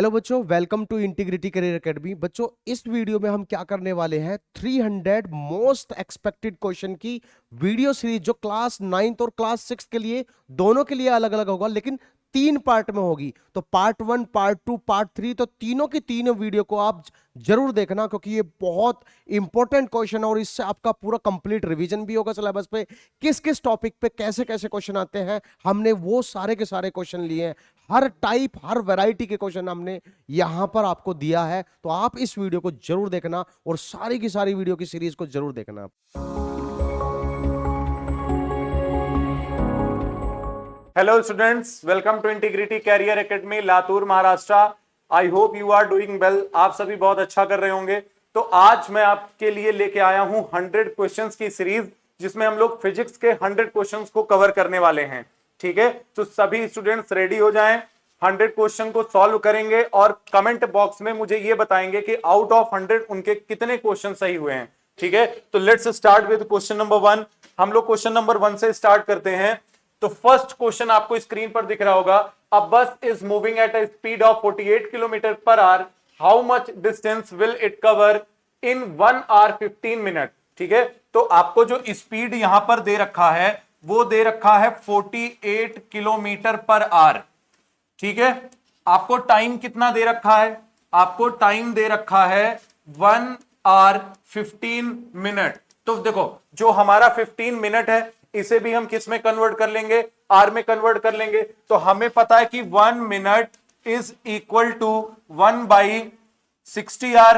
Hello बच्चों, welcome to Integrity Career Academy. बच्चों, इस वीडियो में हम क्या करने वाले हैं, 300 मोस्ट एक्सपेक्टेड क्वेश्चन की वीडियो सीरीज जो क्लास 9th और क्लास 6 के लिए दोनों के लिए अलग अलग होगा, लेकिन 3 पार्ट में होगी। तो पार्ट 1, पार्ट 2, पार्ट 3, तो तीनों की तीनों वीडियो को आप जरूर देखना, क्योंकि ये बहुत इंपॉर्टेंट क्वेश्चन है और इससे आपका पूरा कंप्लीट रिवीजन भी होगा सिलेबस पे। किस किस टॉपिक पे कैसे कैसे क्वेश्चन आते हैं, हमने वो सारे के सारे क्वेश्चन लिए हैं। हर टाइप, हर वैरायटी के क्वेश्चन हमने यहां पर आपको दिया है। तो आप इस वीडियो को जरूर देखना और सारी की सारी वीडियो की सीरीज को जरूर देखना। Hello students, welcome to Integrity Career Academy Latur Maharashtra. I hope you are doing well. आप सभी बहुत अच्छा कर रहे होंगे। तो आज मैं आपके लिए लेके आया हूं 100 क्वेश्चंस की सीरीज, जिसमें हम लोग फिजिक्स के 100 क्वेश्चंस को कवर करने वाले हैं। ठीक है, तो सभी स्टूडेंट्स रेडी हो जाएं। 100 क्वेश्चन को सॉल्व करेंगे और कमेंट बॉक्स में मुझे ये बताएंगे कि आउट ऑफ 100 उनके कितने क्वेश्चन सही हुए हैं। ठीक है, तो let's start with question number 1। हम लोग क्वेश्चन नंबर 1 से स्टार्ट करते हैं। तो फर्स्ट क्वेश्चन आपको स्क्रीन पर दिख रहा होगा। अ बस is moving at a speed of 48 kilometre per hour. How much distance will it cover in 1 hour 15 minute। ठीक है, तो आपको जो स्पीड यहां पर दे रखा है वो दे रखा है 48 किलोमीटर पर आवर। ठीक है, आपको टाइम कितना दे रखा है? आपको टाइम दे रखा है 1 hour 15 minute। तो देखो, जो हमारा 15 मिनट है इसे भी हम किस में कन्वर्ट कर लेंगे? आर में कन्वर्ट कर लेंगे। तो हमें पता है कि 1 minute is equal to 1/60 hour.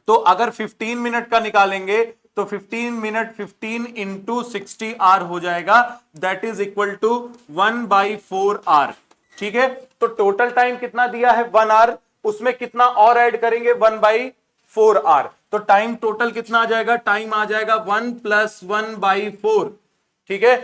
तो अगर 15 मिनट का निकालेंगे तो 15 मिनट 15 इंटू 60 आर हो जाएगा, that is equal to 1/4 hour. ठीक है, तो टोटल टाइम कितना दिया है? 1 आवर। उसमें कितना और ऐड करेंगे? 1/4 आर। तो टाइम टोटल कितना आ जाएगा? टाइम आ जाएगा 1 + 1/4। ठीक है,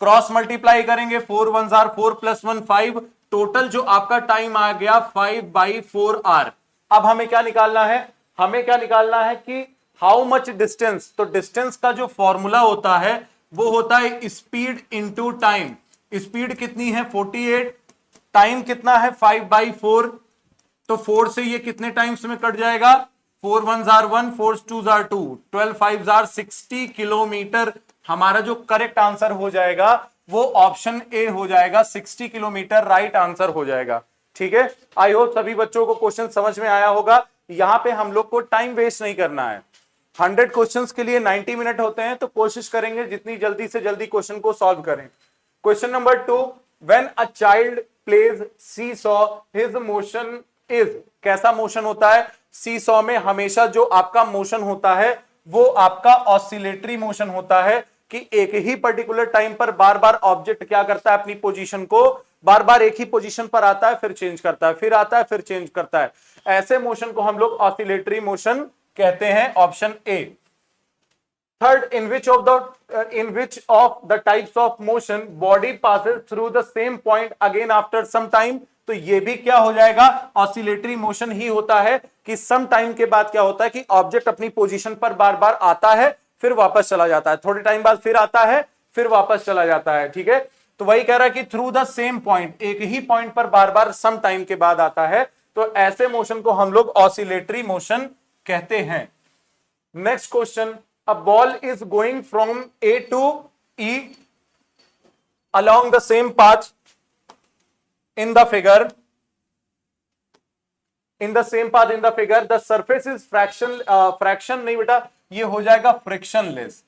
क्रॉस मल्टीप्लाई करेंगे, 4 1 आर, 4 + 1 5। टोटल जो आपका टाइम आ गया 5/4 आर। अब हमें क्या निकालना है? हमें क्या निकालना है कि हाउ मच डिस्टेंस। तो डिस्टेंस का जो फॉर्मूला होता है वो होता है स्पीड इंटू टाइम। स्पीड कितनी है? 48। टाइम कितना है? 5/4। तो 4 से ये कितने टाइम्स में कट जाएगा? 4 1 आर 1, 4 2 आर 2, 12 5 आर 60 किलोमीटर। हमारा जो करेक्ट आंसर हो जाएगा वो ऑप्शन ए हो जाएगा, 60 किलोमीटर राइट आंसर हो जाएगा। ठीक है, आई होप सभी बच्चों को क्वेश्चन समझ में आया होगा। यहां पे हम लोग को टाइम वेस्ट नहीं करना है। 100 क्वेश्चंस के लिए 90 मिनट होते हैं, तो कोशिश करेंगे जितनी जल्दी से जल्दी क्वेश्चन को सॉल्व करें। Question number 2, when a child plays seesaw his motion is. कैसा मोशन होता है? सी सॉ में हमेशा जो आपका मोशन होता है वो आपका ऑसिलेटरी मोशन होता है, कि एक ही पर्टिकुलर टाइम पर बार बार ऑब्जेक्ट क्या करता है? अपनी पोजीशन को बार बार एक ही पोजीशन पर आता है, फिर चेंज करता है, फिर आता है, फिर चेंज करता है। ऐसे मोशन को हम लोग ऑसिलेटरी मोशन कहते हैं, option A. Third, in which of the types of motion body passes through the same point again after some time। तो ये भी क्या हो जाएगा? ऑसिलेटरी मोशन ही होता है, कि सम टाइम के बाद क्या होता है कि ऑब्जेक्ट अपनी पोजीशन पर बार बार आता है, फिर वापस चला जाता है, थोड़े टाइम बाद फिर आता है, फिर वापस चला जाता है। ठीक है, तो वही कह रहा है कि थ्रू द सेम पॉइंट, एक ही पॉइंट पर बार बार सम टाइम के बाद आता है। तो ऐसे मोशन को हम लोग ऑसिलेटरी मोशन कहते हैं। Next question, a ball is going from A to E along the same path in the figure the surface is fraction नहीं बेटा, ये हो जाएगा फ्रिक्शनलेस।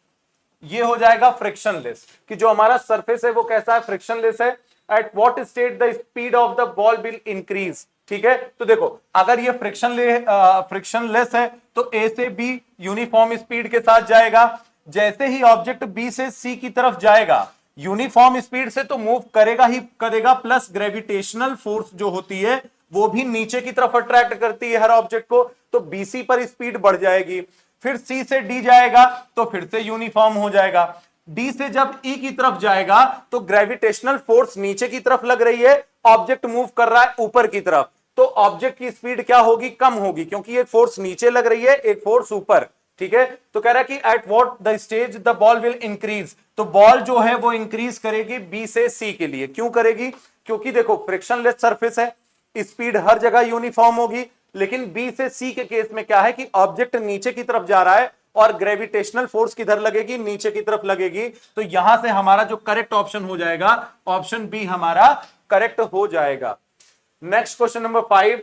ये हो जाएगा फ्रिक्शनलेस, कि जो हमारा सरफेस है वो कैसा है? फ्रिक्शनलेस है। At what state the speed of the ball will increase. ठीक है, तो देखो, अगर ये फ्रिक्शनलेस है तो ए से बी यूनिफॉर्म स्पीड के साथ जाएगा। जैसे ही ऑब्जेक्ट बी से सी की तरफ जाएगा, यूनिफॉर्म स्पीड से तो मूव करेगा ही करेगा, प्लस ग्रेविटेशनल फोर्स जो होती है वो भी नीचे की तरफ अट्रैक्ट करती है हर ऑब्जेक्ट को, तो बीसी पर स्पीड बढ़ जाएगी। फिर सी से डी जाएगा तो फिर से यूनिफॉर्म हो जाएगा। डी से जब ई की तरफ जाएगा तो ग्रेविटेशनल फोर्स नीचे की तरफ लग रही है, ऑब्जेक्ट मूव कर रहा है ऊपर की तरफ, तो ऑब्जेक्ट की स्पीड क्या होगी? कम होगी, क्योंकि एक फोर्स नीचे लग रही है, एक फोर्स ऊपर। ठीक है, तो कह रहा है कि at what the stage the ball will increase. तो बॉल जो है वो इंक्रीज करेगी बी से सी के लिए। क्यों करेगी? क्योंकि देखो, फ्रिक्शनलेस सरफेस है, स्पीड हर जगह यूनिफॉर्म होगी, लेकिन बी से सी के केस में क्या है कि ऑब्जेक्ट नीचे की तरफ जा रहा है और ग्रेविटेशनल फोर्स किधर लगेगी, नीचे की तरफ लगेगी। तो यहां से हमारा जो करेक्ट ऑप्शन हो जाएगा, ऑप्शन बी हमारा करेक्ट हो जाएगा। Next question number 5,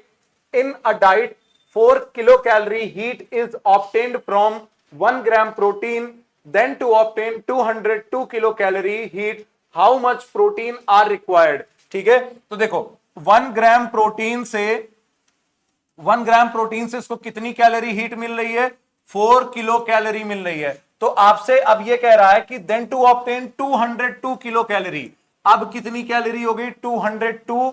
in a diet 4 kilo calorie heat is obtained from 1 gram protein, then to obtain 202 kilo calorie heat how much protein are required. ठीक है, तो देखो 1 ग्राम प्रोटीन से इसको कितनी कैलोरी हीट मिल रही है, 4 किलो कैलोरी मिल रही है। तो आपसे अब ये कह रहा है कि then to obtain 202 kilo calorie, अब कितनी कैलोरी हो गई, 202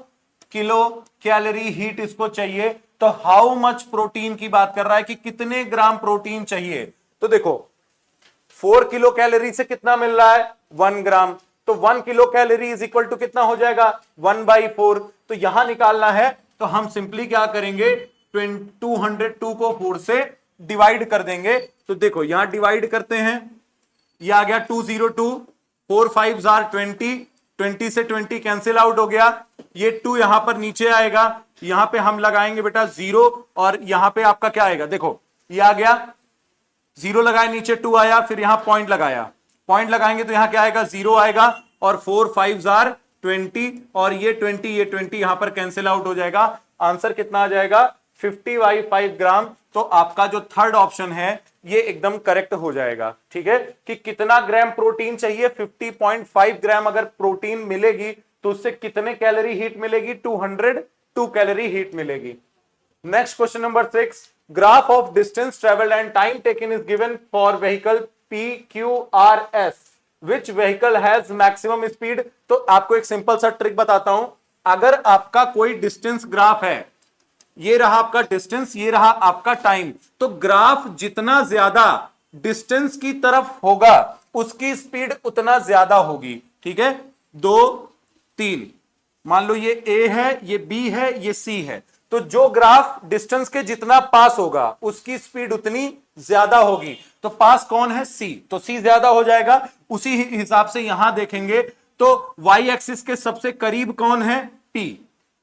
किलो कैलोरी हीट इसको चाहिए। तो हाउ मच प्रोटीन की बात कर रहा है कि कितने ग्राम प्रोटीन चाहिए। तो देखो 4 किलो कैलोरी से कितना मिल रहा है, 1 ग्राम, तो 1 kilo calorie is equal to कितना हो जाएगा, 1/4। तो यहां निकालना है तो हम सिंपली क्या करेंगे, 202 को 4 से डिवाइड कर देंगे। तो देखो यहां डिवाइड करते हैं, ये आ गया 202, 4 5 आर 20, 20 से 20 कैंसिल आउट हो गया, ये 2 यहां पर नीचे आएगा, यहां पे हम लगाएंगे बेटा 0 और यहां पे आपका क्या आएगा, देखो ये आ गया 0 लगाए, नीचे 2 आया, फिर यहां पॉइंट लगाया, पॉइंट लगाएंगे तो यहां क्या आएगा, 0 आएगा और 4 5 आर 20 और ये 20 यहां पर कैंसिल आउट हो जाएगा। आंसर कितना आ जाएगा, 50/5 ग्राम। तो आपका जो थर्ड ऑप्शन है ये एकदम करेक्ट हो जाएगा। ठीक है, कि कितना ग्राम प्रोटीन चाहिए, 50.5 ग्राम अगर प्रोटीन मिलेगी तो उससे कितने कैलोरी हीट मिलेगी, 202 कैलोरी हीट मिलेगी। Next question number 6, graph of distance travelled and time taken is given for vehicle PQRS, which vehicle has maximum speed. तो आपको एक सिंपल सा ट्रिक बताता हूं, अगर आपका कोई डिस्टेंस ग्राफ है, ये रहा आपका डिस्टेंस, ये रहा आपका टाइम, तो ग्राफ जितना ज्यादा डिस्टेंस की तरफ होगा उसकी स्पीड उतना ज्यादा होगी। ठीक है, 2 3 मान लो ये A है, ये B है, ये C है, तो जो ग्राफ डिस्टेंस के जितना पास होगा उसकी स्पीड उतनी ज्यादा होगी। तो पास कौन है, C, तो C ज्यादा हो जाएगा। उसी हिसाब से यहां देखेंगे तो Y एक्सिस के सबसे करीब कौन है, P,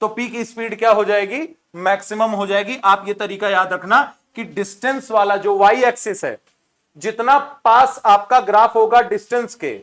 तो P की स्पीड क्या हो जाएगी, मैक्सिमम हो जाएगी। आप ये तरीका याद रखना कि डिस्टेंस वाला जो Y एक्सिस है, जितना पास आपका ग्राफ होगा डिस्टेंस के,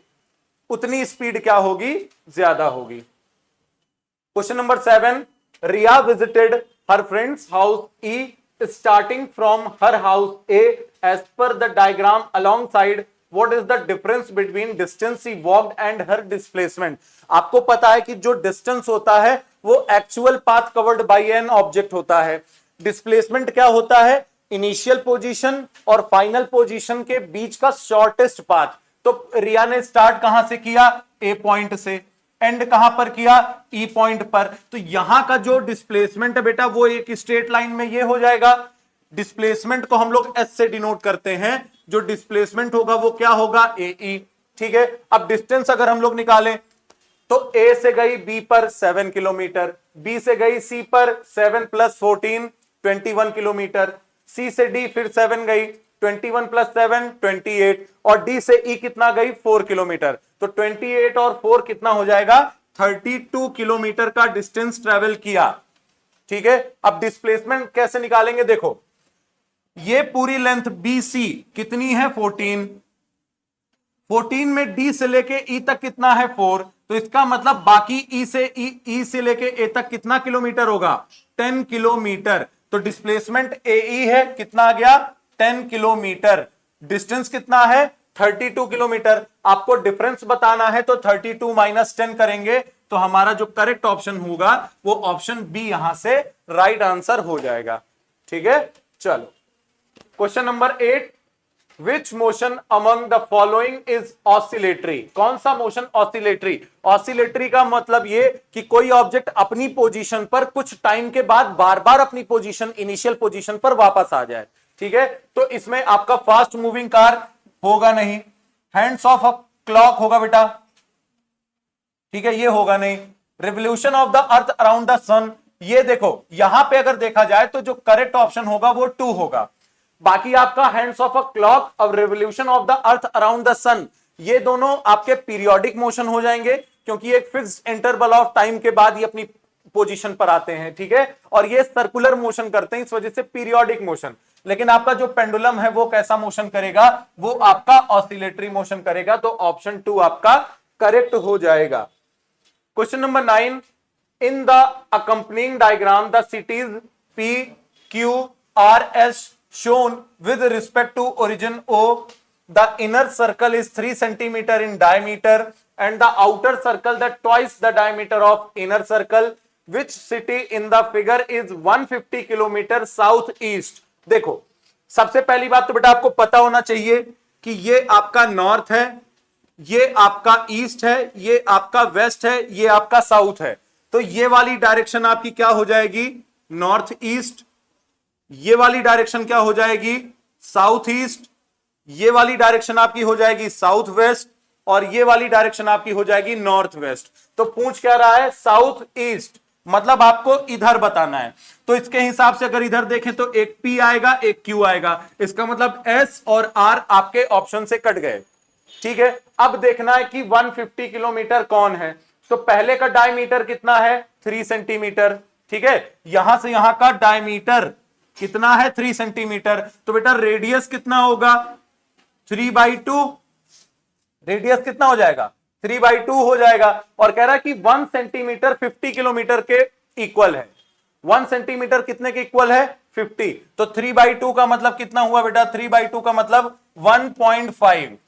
उतनी स्पीड क्या होगी, ज्यादा होगी। Question number 7, Riya visited her friends house E starting from her house A as per the diagram alongside what is the difference between distance she walked and her displacement। आपको पता है कि जो डिस्टेंस होता है वो actual path covered by an object होता है, डिस्प्लेसमेंट क्या होता है, इनिशियल पोजीशन और फाइनल पोजीशन के बीच का शॉर्टेस्ट पाथ। तो रिया ने स्टार्ट कहां से किया, ए पॉइंट से, एंड कहां पर किया, ई पॉइंट पर। तो यहां का जो डिस्प्लेसमेंट है बेटा वो एक स्ट्रेट लाइन में ये हो जाएगा। डिस्प्लेसमेंट को हम लोग एस से डिनोट करते हैं, जो डिस्प्लेसमेंट होगा वो क्या होगा, ए ई। ठीक है, अब डिस्टेंस अगर हम लोग निकालें तो ए से गई बी पर 7 किलोमीटर, बी से गई सी पर 7 + 14 21 किलोमीटर, सी से डी फिर 7 गई, 21 + 7 28, और डी से ई कितना गई, 4 किलोमीटर। तो 28 और 4 कितना हो जाएगा, 32 किलोमीटर का डिस्टेंस ट्रेवल किया। ठीक है, अब डिस्प्लेसमेंट कैसे निकालेंगे, देखो ये पूरी लेंथ BC कितनी है, 14, 14 में डी से लेके ई तक कितना है, 4, तो इसका मतलब बाकी ई से लेके ए तक कितना किलोमीटर होगा, 10 किलोमीटर। तो डिस्प्लेसमेंट AE है, कितना आ गया, 10 किलोमीटर। डिस्टेंस कितना है, 32 किलोमीटर। आपको डिफरेंस बताना है तो 32 - 10 करेंगे तो हमारा जो करेक्ट ऑप्शन होगा वो ऑप्शन बी यहां से राइट आंसर हो जाएगा। ठीक है, चलो question number 8, which motion among the following is oscillatory. कौन सा मोशन ऑसिलेटरी, ऑसिलेटरी का मतलब ये कि कोई ऑब्जेक्ट अपनी पोजीशन पर कुछ टाइम के बाद बार बार अपनी पोजीशन, इनिशियल पोजीशन पर वापस आ जाए। ठीक है, तो इसमें आपका फास्ट मूविंग कार होगा नहीं, हैंड्स ऑफ अ क्लॉक होगा बेटा, ठीक है, ये होगा नहीं। Revolution of the earth around the sun, ये देखो यहां पे अगर देखा जाए तो जो करेक्ट ऑप्शन होगा वो 2 होगा। बाकी आपका हैंड्स ऑफ अ क्लॉक और revolution of the earth around the sun, ये दोनों आपके पीरियोडिक मोशन हो जाएंगे, क्योंकि एक फिक्स्ड इंटरवल ऑफ टाइम के बाद ये अपनी पोजीशन पर आते हैं, ठीक है, और ये सर्कुलर मोशन करते हैं, इस वजह से पीरियोडिक मोशन। लेकिन आपका जो पेंडुलम है वो कैसा मोशन करेगा, वो आपका ऑसिलेटरी मोशन करेगा, तो ऑप्शन 2 आपका करेक्ट हो जाएगा। Question number 9, in the accompanying diagram the cities P, Q, R, S shown with respect to origin O, the inner circle is 3 centimeter in diameter and the outer circle that twice the diameter of inner circle. Which city in the figure is 150 kilometre south east? देखो, सबसे पहली बात तो बेटा आपको पता होना चाहिए कि ये आपका नॉर्थ है, ये आपका ईस्ट है, ये आपका वेस्ट है, ये आपका साउथ है। तो ये वाली डायरेक्शन आपकी क्या हो जाएगी, नॉर्थ ईस्ट। ये वाली डायरेक्शन क्या हो जाएगी, साउथ ईस्ट। ये वाली डायरेक्शन आपकी हो जाएगी साउथ वेस्ट, और ये वाली डायरेक्शन आपकी हो जाएगी नॉर्थ वेस्ट। तो पूछ क्या रहा है, साउथ ईस्ट, मतलब आपको इधर बताना है। तो इसके हिसाब से अगर इधर देखें तो एक P आएगा, एक Q आएगा, इसका मतलब S और R आपके ऑप्शन से कट गए, ठीक है। अब देखना है कि 150 किलोमीटर कौन है। तो पहले का डायमीटर कितना है, 3 सेंटीमीटर, ठीक है। यहां से यहां का डायमीटर कितना है, 3 सेंटीमीटर। तो बेटा रेडियस कितना होगा, 3/2। रेडियस कितना हो जाएगा, 3/2 हो जाएगा। और कह रहा है कि 1 सेंटीमीटर 50 किलोमीटर के इक्वल है। 1 सेंटीमीटर कितने के इक्वल है, 50। तो 3/2 का मतलब कितना हुआ बेटा, 3/2 का मतलब 1.5।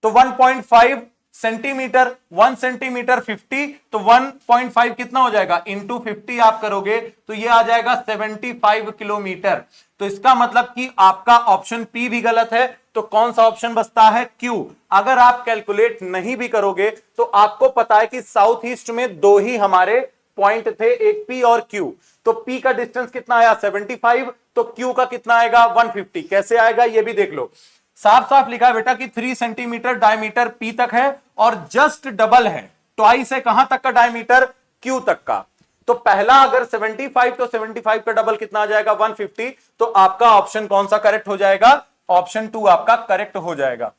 तो 1.5 सेंटीमीटर, 1 सेंटीमीटर 50, तो 1.5 कितना हो जाएगा, इंटू 50 आप करोगे तो ये आ जाएगा 75 किलोमीटर। तो इसका मतलब कि आपका ऑप्शन पी भी गलत है। तो कौन सा ऑप्शन बचता है, क्यू। अगर आप कैलकुलेट नहीं भी करोगे तो आपको पता है कि साउथ ईस्ट में 2 ही हमारे पॉइंट थे, एक पी और क्यू। तो पी का डिस्टेंस कितना आया, 75, तो क्यू का कितना आएगा, 150। कैसे आएगा ये भी देख लो, साफ साफ लिखा है बेटा कि 3 सेंटीमीटर डायमीटर पी तक है और जस्ट डबल है, ट्वाइस है कहां तक का डायमीटर, क्यू तक का। तो पहला अगर 75, तो 75 का डबल कितना आ जाएगा, 150। तो आपका ऑप्शन कौन सा करेक्ट हो जाएगा, ऑप्शन 2 आपका करेक्ट हो जाएगा।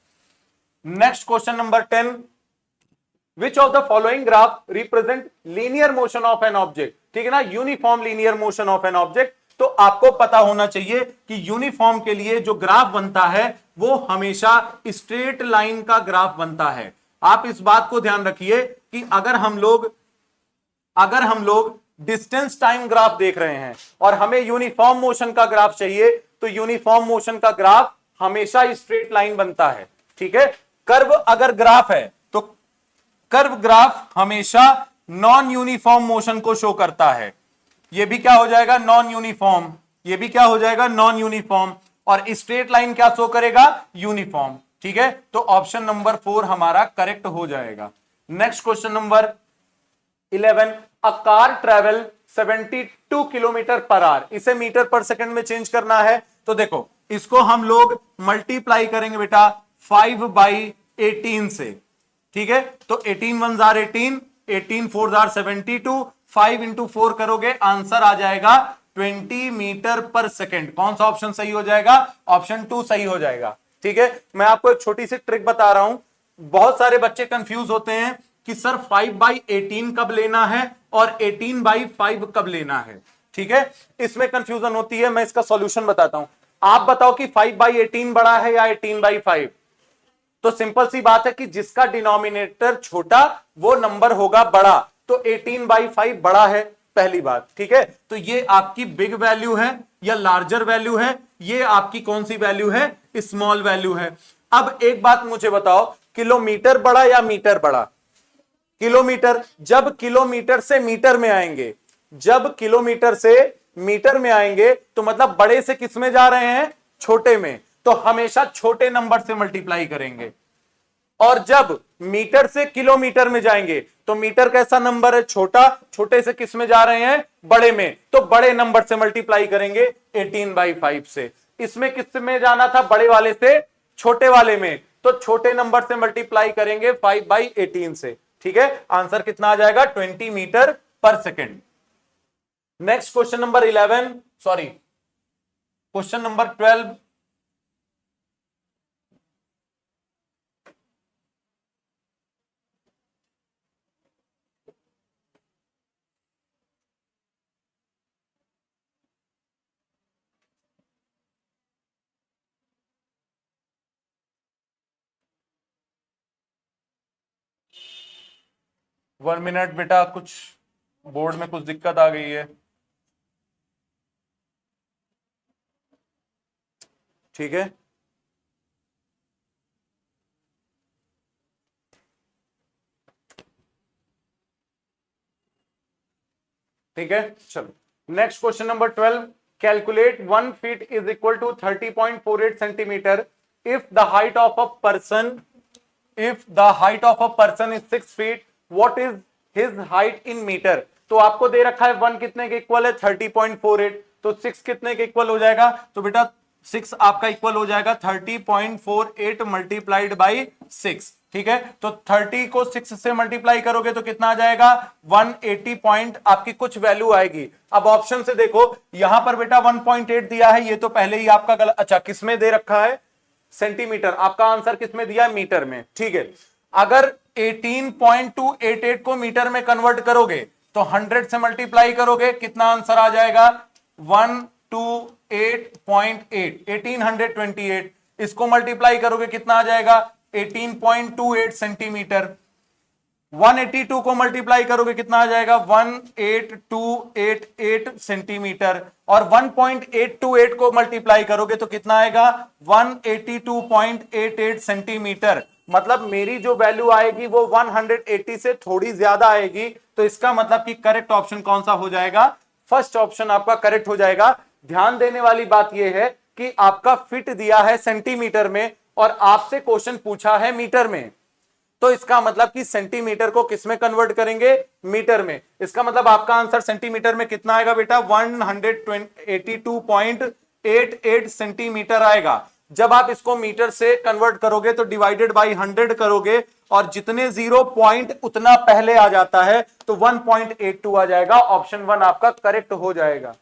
Next question number 10, which of the following graph represent linear motion of an object, ठीक है ना, uniform linear motion of an object. तो आपको पता होना चाहिए कि यूनिफॉर्म के लिए जो ग्राफ बनता है वो हमेशा स्ट्रेट लाइन का ग्राफ बनता है। आप इस बात को ध्यान रखिए कि अगर हम लोग डिस्टेंस टाइम ग्राफ देख रहे हैं और हमें यूनिफॉर्म मोशन का ग्राफ चाहिए, तो यूनिफॉर्म मोशन का ग्राफ हमेशा स्ट्रेट लाइन बनता है, ठीक है। कर्व अगर ग्राफ है तो कर्व ग्राफ हमेशा नॉन यूनिफॉर्म मोशन को शो करता है। ये भी क्या हो जाएगा, नॉन यूनिफॉर्म, ये भी क्या हो जाएगा, नॉन यूनिफॉर्म। और स्ट्रेट लाइन क्या शो करेगा, यूनिफॉर्म, ठीक है। तो ऑप्शन नंबर 4 हमारा करेक्ट हो जाएगा। Next question number 11, a car travel 72 kilometre per hour, इसे मीटर पर सेकंड में चेंज करना है। तो देखो इसको हम लोग मल्टीप्लाई करेंगे बेटा 5/18 से, ठीक है। तो 18 1 जार 18, 18 4 जार 72, 5 इंटू 4 करोगे आंसर आ जाएगा 20 मीटर पर सेकेंड। कौन सा ऑप्शन सही हो जाएगा, ऑप्शन 2 सही हो जाएगा, ठीक है। मैं आपको एक छोटी सी ट्रिक बता रहा हूं, बहुत सारे बच्चे कंफ्यूज होते हैं कि सर 5/18 कब लेना है और 18/5 कब लेना है, ठीक है। इसमें कंफ्यूजन होती है, मैं इसका सॉल्यूशन बताता हूं। आप बताओ कि 5/18 बड़ा है या 18/5। तो सिंपल सी बात है कि जिसका डिनोमिनेटर छोटा वो नंबर होगा बड़ा, तो 18/5 बड़ा है, पहली बात, ठीक है। तो ये आपकी बिग वैल्यू है या लार्जर वैल्यू है, ये आपकी कौन सी वैल्यू है, स्मॉल वैल्यू है। अब एक बात मुझे बताओ, किलोमीटर बड़ा या मीटर बड़ा, किलोमीटर। जब किलोमीटर से मीटर में आएंगे, जब किलोमीटर से मीटर में आएंगे तो मतलब बड़े से किस में जा रहे हैं, छोटे में, तो हमेशा छोटे नंबर से मल्टीप्लाई करेंगे। और जब मीटर से किलोमीटर में जाएंगे तो मीटर कैसा नंबर है, छोटा, छोटे से किस में जा रहे हैं, बड़े में, तो बड़े नंबर से मल्टीप्लाई करेंगे 18/5 से। इसमें किस में जाना था, बड़े वाले से छोटे वाले में, तो छोटे नंबर से मल्टीप्लाई करेंगे 5/18 से, ठीक है। आंसर कितना आ जाएगा, 20 मीटर पर second. Next question number 11, sorry question number 12, 1 minute बेटा, कुछ बोर्ड में कुछ दिक्कत आ गई है। ठीक है, ठीक है, चलो next question number 12। Calculate 1 feet is equal to 30.48 centimetre if the height of a person, if the height of a person is 6 feet, what is his height in metre. तो आपको दे रखा है 1 कितने के इक्वल है 30.48, तो 6 कितने के इक्वल हो जाएगा, तो बेटा 6 आपका इक्वल हो जाएगा 30.48 मल्टीप्लाइड बाई 6। ठीक है, तो 30 को 6 से मल्टीप्लाई करोगे तो कितना आ जाएगा 180 पॉइंट आपकी कुछ वैल्यू आएगी। अब ऑप्शन से देखो, यहां पर बेटा 1.8 दिया है, ये तो पहले ही आपका गलत, अच्छा किसमें दे रखा है सेंटीमीटर, आपका आंसर किसमें दिया है मीटर में। ठीक है, अगर 18.288 को मीटर में कन्वर्ट करोगे तो 100 से मल्टीप्लाई करोगे, कितना आंसर आ जाएगा 128.8, 1828। इसको मल्टीप्लाई करोगे कितना आ जाएगा 18.28 सेंटीमीटर। 182 को मल्टीप्लाई करोगे कितना आ जाएगा 18288 सेंटीमीटर, और 1.828 को मल्टीप्लाई करोगे तो कितना आएगा 182.88 सेंटीमीटर। मतलब मेरी जो वैल्यू आएगी वो 180 से थोड़ी ज्यादा आएगी, तो इसका मतलब कि करेक्ट ऑप्शन कौन सा हो जाएगा, फर्स्ट ऑप्शन आपका करेक्ट हो जाएगा। ध्यान देने वाली बात यह है कि आपका फिट दिया है सेंटीमीटर में और आपसे क्वेश्चन पूछा है मीटर में, तो इसका मतलब कि सेंटीमीटर को किस में कन्वर्ट करेंगे, मीटर में। इसका मतलब आपका आंसर सेंटीमीटर में कितना आएगा बेटा 182.88 सेंटीमीटर आएगा। जब आप इसको मीटर से कन्वर्ट करोगे तो डिवाइडेड बाई 100 करोगे और जितने 0 पॉइंट उतना पहले आ जाता है, तो 1.82 आ जाएगा। ऑप्शन 1 आपका करेक्ट हो जाएगा।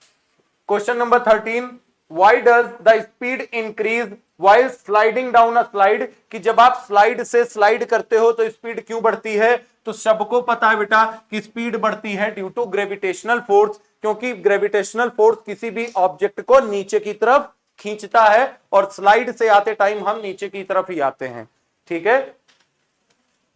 Question number 13, Why does the speed increase while sliding down a slide? कि जब आप स्लाइड से स्लाइड करते हो तो स्पीड क्यों बढ़ती है, तो सबको पता है बेटा कि स्पीड बढ़ती है ड्यू टू ग्रेविटेशनल फोर्स, क्योंकि ग्रेविटेशनल फोर्स किसी भी ऑब्जेक्ट को नीचे की तरफ खींचता है और स्लाइड से आते टाइम हम नीचे की तरफ ही आते हैं। ठीक है,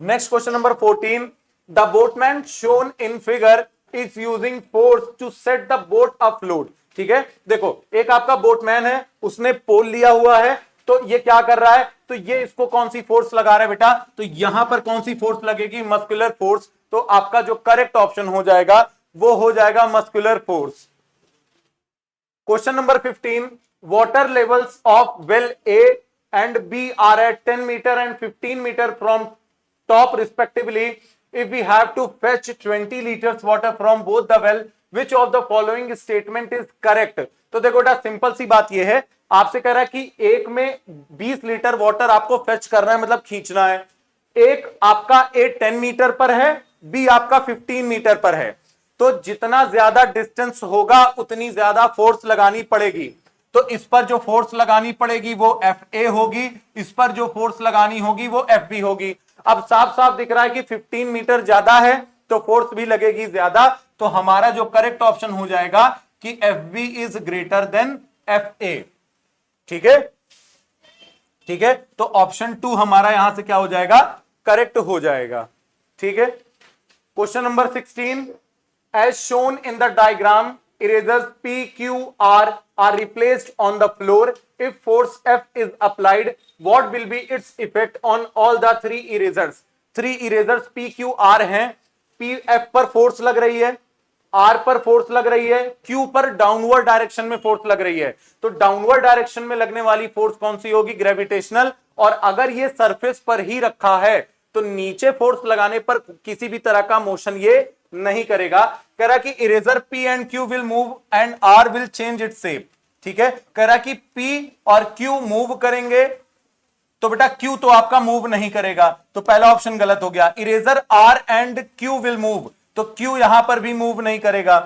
next question number 14, the boatman shown in figure is using force to set the boat afloat. ठीक है, देखो एक आपका बोटमैन है, उसने पोल लिया हुआ है, तो ये क्या कर रहा है, तो ये इसको कौन सी फोर्स लगा रहा है बेटा, तो यहां पर कौन सी फोर्स लगेगी, मस्कुलर फोर्स। तो आपका जो करेक्ट ऑप्शन हो जाएगा वो हो जाएगा muscular force. Question number 15, water levels of well A and B are at 10 metre and 15 metre from top respectively. If we have to fetch 20 litres water from both the well, Which of the following statement is correct? तो देखो बेटा simple सी बात यह है, आपसे कह रहा है कि एक में 20 लीटर वाटर आपको फेच करना है, मतलब खींचना है। एक आपका ए 10 मीटर पर है, बी आपका 15 मीटर पर है, तो जितना ज्यादा डिस्टेंस होगा उतनी ज्यादा फोर्स लगानी पड़ेगी। तो इस पर जो फोर्स लगानी पड़ेगी वो एफ ए होगी, इस पर जो फोर्स लगानी होगी वो एफ बी होगी। अब साफ साफ दिख रहा है कि 15 मीटर ज्यादा है तो फोर्स भी लगेगी ज्यादा, तो हमारा जो करेक्ट ऑप्शन हो जाएगा कि F B is greater than F A. ठीक है, ठीक है, तो ऑप्शन 2 हमारा यहां से क्या हो जाएगा, करेक्ट हो जाएगा। ठीक है, question number 16, as shown in the diagram erasers P, Q, R are replaced on the floor. If force F is applied, what will be its effect on all the 3 erasers? 3 erasers P, Q, R हैं। P, F पर force लग रही है, R पर force लग रही है, Q पर डाउनवर्ड डायरेक्शन में फोर्स लग रही है। तो डाउनवर्ड डायरेक्शन में लगने वाली फोर्स कौन सी होगी, ग्रेविटेशनल। और अगर ये सरफेस पर ही रखा है तो नीचे फोर्स लगाने पर किसी भी तरह का मोशन ये नहीं करेगा। कह रहा कि eraser P and Q will move and R will change its shape. ठीक है, कह रहा कि P और Q मूव करेंगे, तो बेटा Q तो आपका मूव नहीं करेगा, तो पहला ऑप्शन गलत हो गया। Eraser R and Q will move, तो Q यहां पर भी मूव नहीं करेगा।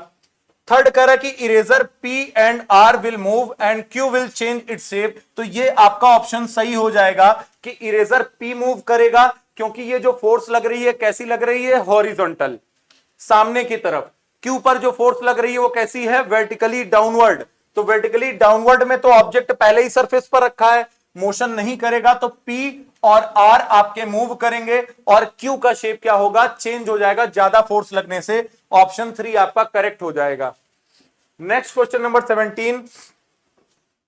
थर्ड कह रहा कि eraser P and R will move and Q will change its shape, तो ये आपका ऑप्शन सही हो जाएगा कि इरेजर P मूव करेगा, क्योंकि ये जो फोर्स लग रही है कैसी लग रही है, हॉरिजॉन्टल, सामने की तरफ। Q पर जो फोर्स लग रही है वो कैसी है, वर्टिकली डाउनवर्ड। तो वर्टिकली डाउनवर्ड में तो ऑब्जेक्ट पहले ही सरफेस पर रखा है, मोशन नहीं करेगा तो P और R आपके मूव करेंगे और Q का शेप क्या होगा, चेंज हो जाएगा ज्यादा फोर्स लगने से। ऑप्शन 3 आपका करेक्ट हो जाएगा। Next question number 17,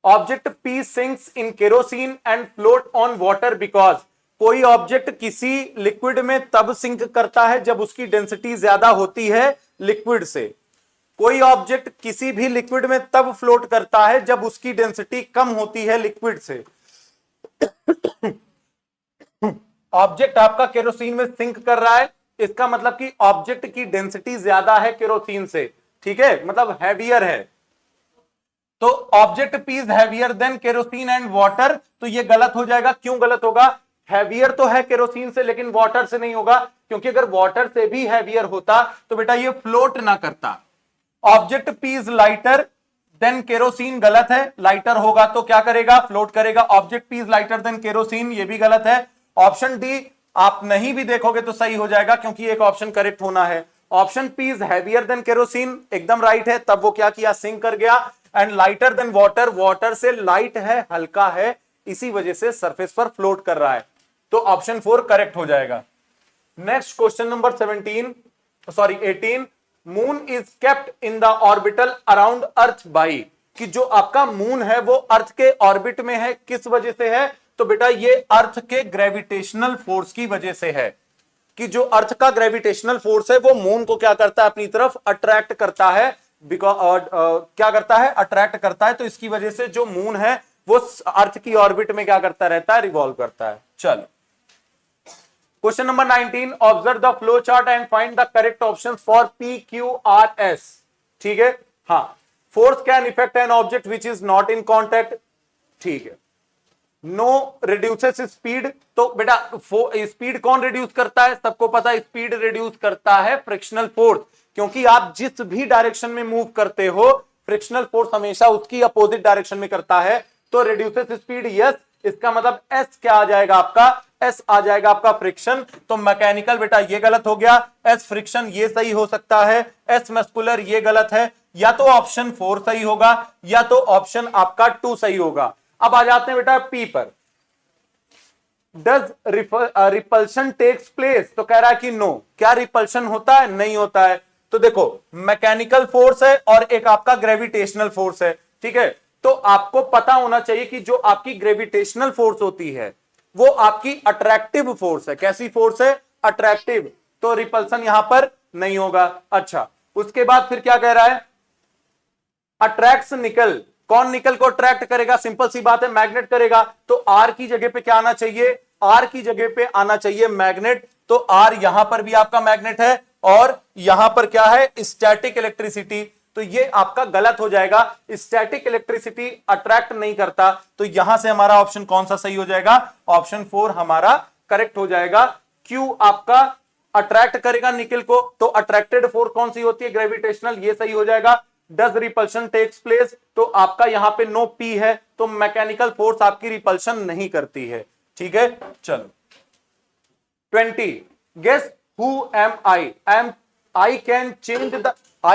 object P sinks in kerosene and float on water because, कोई ऑब्जेक्ट किसी लिक्विड में तब सिंक करता है जब उसकी डेंसिटी ज्यादा होती है लिक्विड से। कोई ऑब्जेक्ट किसी भी लिक्विड में तब फ्लोट करता है जब उसकी डेंसिटी कम होती है लिक्विड से। ऑब्जेक्ट आपका केरोसिन में सिंक कर रहा है, इसका मतलब कि ऑब्जेक्ट की डेंसिटी ज्यादा है केरोसिन से, ठीक है, मतलब हैवियर है। तो object P is heavier than kerosene and water, तो ये गलत हो जाएगा। क्यों गलत होगा, हैवियर तो है केरोसिन से लेकिन वाटर से नहीं होगा, क्योंकि अगर वाटर से भी हैवियर होता तो बेटा ये फ्लोट ना करता। Object P is lighter than kerosene, गलत है, लाइटर होगा तो क्या करेगा, फ्लोट करेगा। Object P is lighter than kerosene, ये भी गलत है। ऑप्शन डी आप नहीं भी देखोगे तो सही हो जाएगा, क्योंकि एक ऑप्शन करेक्ट होना है। Option P is heavier than kerosene एकदम राइट है, तब वो क्या किया, सिंक कर गया। And lighter than water, water से लाइट है, हल्का है, इसी वजह से सरफेस पर फ्लोट कर रहा है, तो ऑप्शन 4 करेक्ट हो जाएगा। Next question number 18, moon is kept in the orbital around earth by, कि जो आपका मून है वो अर्थ के ऑर्बिट में है, किस वजह से है, तो बेटा ये अर्थ के ग्रेविटेशनल फोर्स की वजह से है, कि जो अर्थ का ग्रेविटेशनल फोर्स है वो मून को क्या करता है, अपनी तरफ अट्रैक्ट करता है। बिकॉज क्या करता है, अट्रैक्ट करता है, तो इसकी वजह से जो मून है वो अर्थ की ऑर्बिट में क्या करता रहता है, रिवॉल्व करता है। चलो question number 19, observe the flow chart and find the correct option for P Q R S. ठीक है, हाँ, force can effect an object which is not in contact, ठीक है। नो रिड्यूसेस स्पीड, तो बेटा स्पीड कौन रिड्यूस करता है, सबको पता है स्पीड रिड्यूस करता है फ्रिक्शनल फोर्स, क्योंकि आप जिस भी डायरेक्शन में मूव करते हो फ्रिक्शनल फोर्स हमेशा उसकी अपोजिट डायरेक्शन में करता है, तो रिड्यूसेस स्पीड यस, इसका मतलब एस क्या आ जाएगा आपका, एस आ जाएगा आपका फ्रिक्शन। तो मैकेनिकल बेटा ये गलत हो गया, एस फ्रिक्शन ये सही हो सकता है, एस मस्कुलर ये गलत है, या तो ऑप्शन 4 सही होगा या तो ऑप्शन आपका 2 सही होगा। अब आ जाते हैं बेटा पी पर, डज रिपल्शन टेक्स प्लेस, तो कह रहा है कि नो, क्या रिपल्शन होता है, नहीं होता है। तो देखो मैकेनिकल फोर्स है और एक आपका ग्रेविटेशनल फोर्स है, ठीक है, तो आपको पता होना चाहिए कि जो आपकी ग्रेविटेशनल फोर्स होती है वो आपकी अट्रैक्टिव फोर्स है। कैसी फोर्स है, अट्रैक्टिव, तो रिपल्सन यहां पर नहीं होगा। अच्छा, उसके बाद फिर क्या कह रहा है, अट्रैक्ट्स निकल, कौन निकल को अट्रैक्ट करेगा, सिंपल सी बात है, मैग्नेट करेगा, तो आर की जगह पे क्या आना चाहिए, आर की जगह पे आना चाहिए मैग्नेट, तो आर यहां पर भी आपका मैग्नेट है और यहां पर क्या है, स्टैटिक इलेक्ट्रिसिटी, तो ये आपका गलत हो जाएगा, स्टैटिक इलेक्ट्रिसिटी अट्रैक्ट नहीं करता, तो यहां से हमारा ऑप्शन कौन सा सही हो जाएगा, ऑप्शन 4 हमारा करेक्ट हो जाएगा। क्यू आपका अट्रैक्ट करेगा निकल को, तो अट्रैक्टेड फोर्स कौन सी होती है, ग्रेविटेशनल, ये सही हो जाएगा। डज रिपल्शन टेक्स प्लेस, तो आपका यहां पे नो पी है, तो मैकेनिकल फोर्स आपकी रिपल्शन नहीं करती है, ठीक है। चलो 20, guess who am I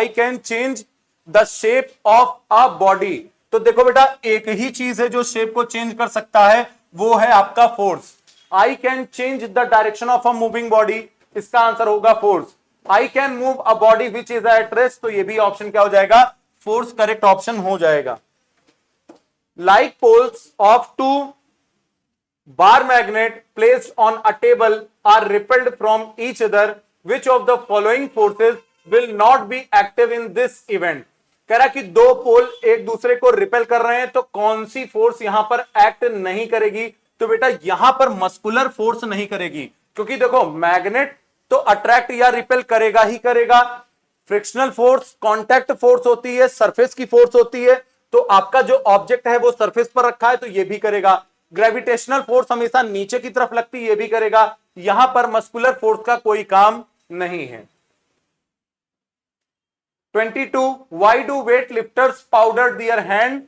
can change the shape of a body, तो देखो बेटा एक ही चीज है जो शेप को चेंज कर सकता है, वो है आपका force. I can change the direction of a moving body, इसका आंसर होगा force. I can move a body which is at rest, तो ये भी ऑप्शन क्या हो जाएगा, फोर्स करेक्ट ऑप्शन हो जाएगा। Like poles of 2 bar magnet placed on a table are repelled from each other, which of the following forces will not be active in this event। कह रहा कि दो पोल एक दूसरे को रिपेल कर रहे हैं, तो कौन सी फोर्स यहां पर एक्ट नहीं करेगी, तो बेटा यहां पर मस्कुलर फोर्स नहीं करेगी, क्योंकि देखो मैग्नेट तो अट्रैक्ट या रिपेल करेगा ही करेगा, फ्रिक्शनल फोर्स कॉन्टैक्ट फोर्स होती है, सरफेस की फोर्स होती है, तो आपका जो ऑब्जेक्ट है वो सरफेस पर रखा है तो ये भी करेगा। ग्रेविटेशनल फोर्स हमेशा नीचे की तरफ लगती है, ये भी करेगा, यहां पर मस्कुलर फोर्स का कोई काम नहीं है। 22, why do weight lifters powder their hand,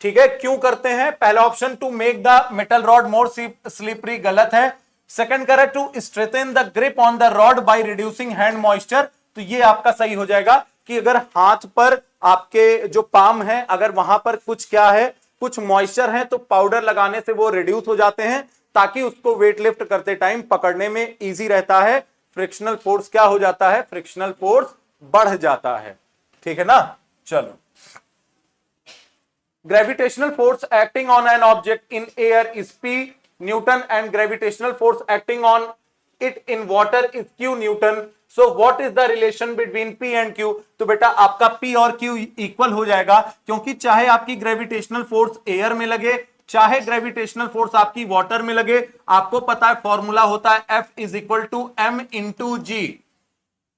ठीक है, क्यों करते हैं, पहला option to make the metal rod more slippery, गलत है। Second correct, to strengthen the grip on the rod by reducing hand moisture, तो ये आपका सही हो जाएगा कि अगर हाथ पर आपके जो पाम है अगर वहां पर कुछ क्या है, कुछ मॉइस्चर है तो पाउडर लगाने से वो रिड्यूस हो जाते हैं, ताकि उसको वेट लिफ्ट करते टाइम पकड़ने में इजी रहता है। फ्रिक्शनल फोर्स क्या हो जाता है, फ्रिक्शनल फोर्स बढ़ जाता है, ठीक है ना। चलो, gravitational force acting on an object in air is P Newton and gravitational force acting on it in water is Q Newton. So what is the relation between P and Q? तो बेटा आपका P और Q equal हो जाएगा, क्योंकि चाहे आपकी gravitational force air में लगे, चाहे ग्रेविटेशनल फोर्स आपकी वाटर में लगे, आपको पता है फॉर्मूला होता है F is equal to M into G।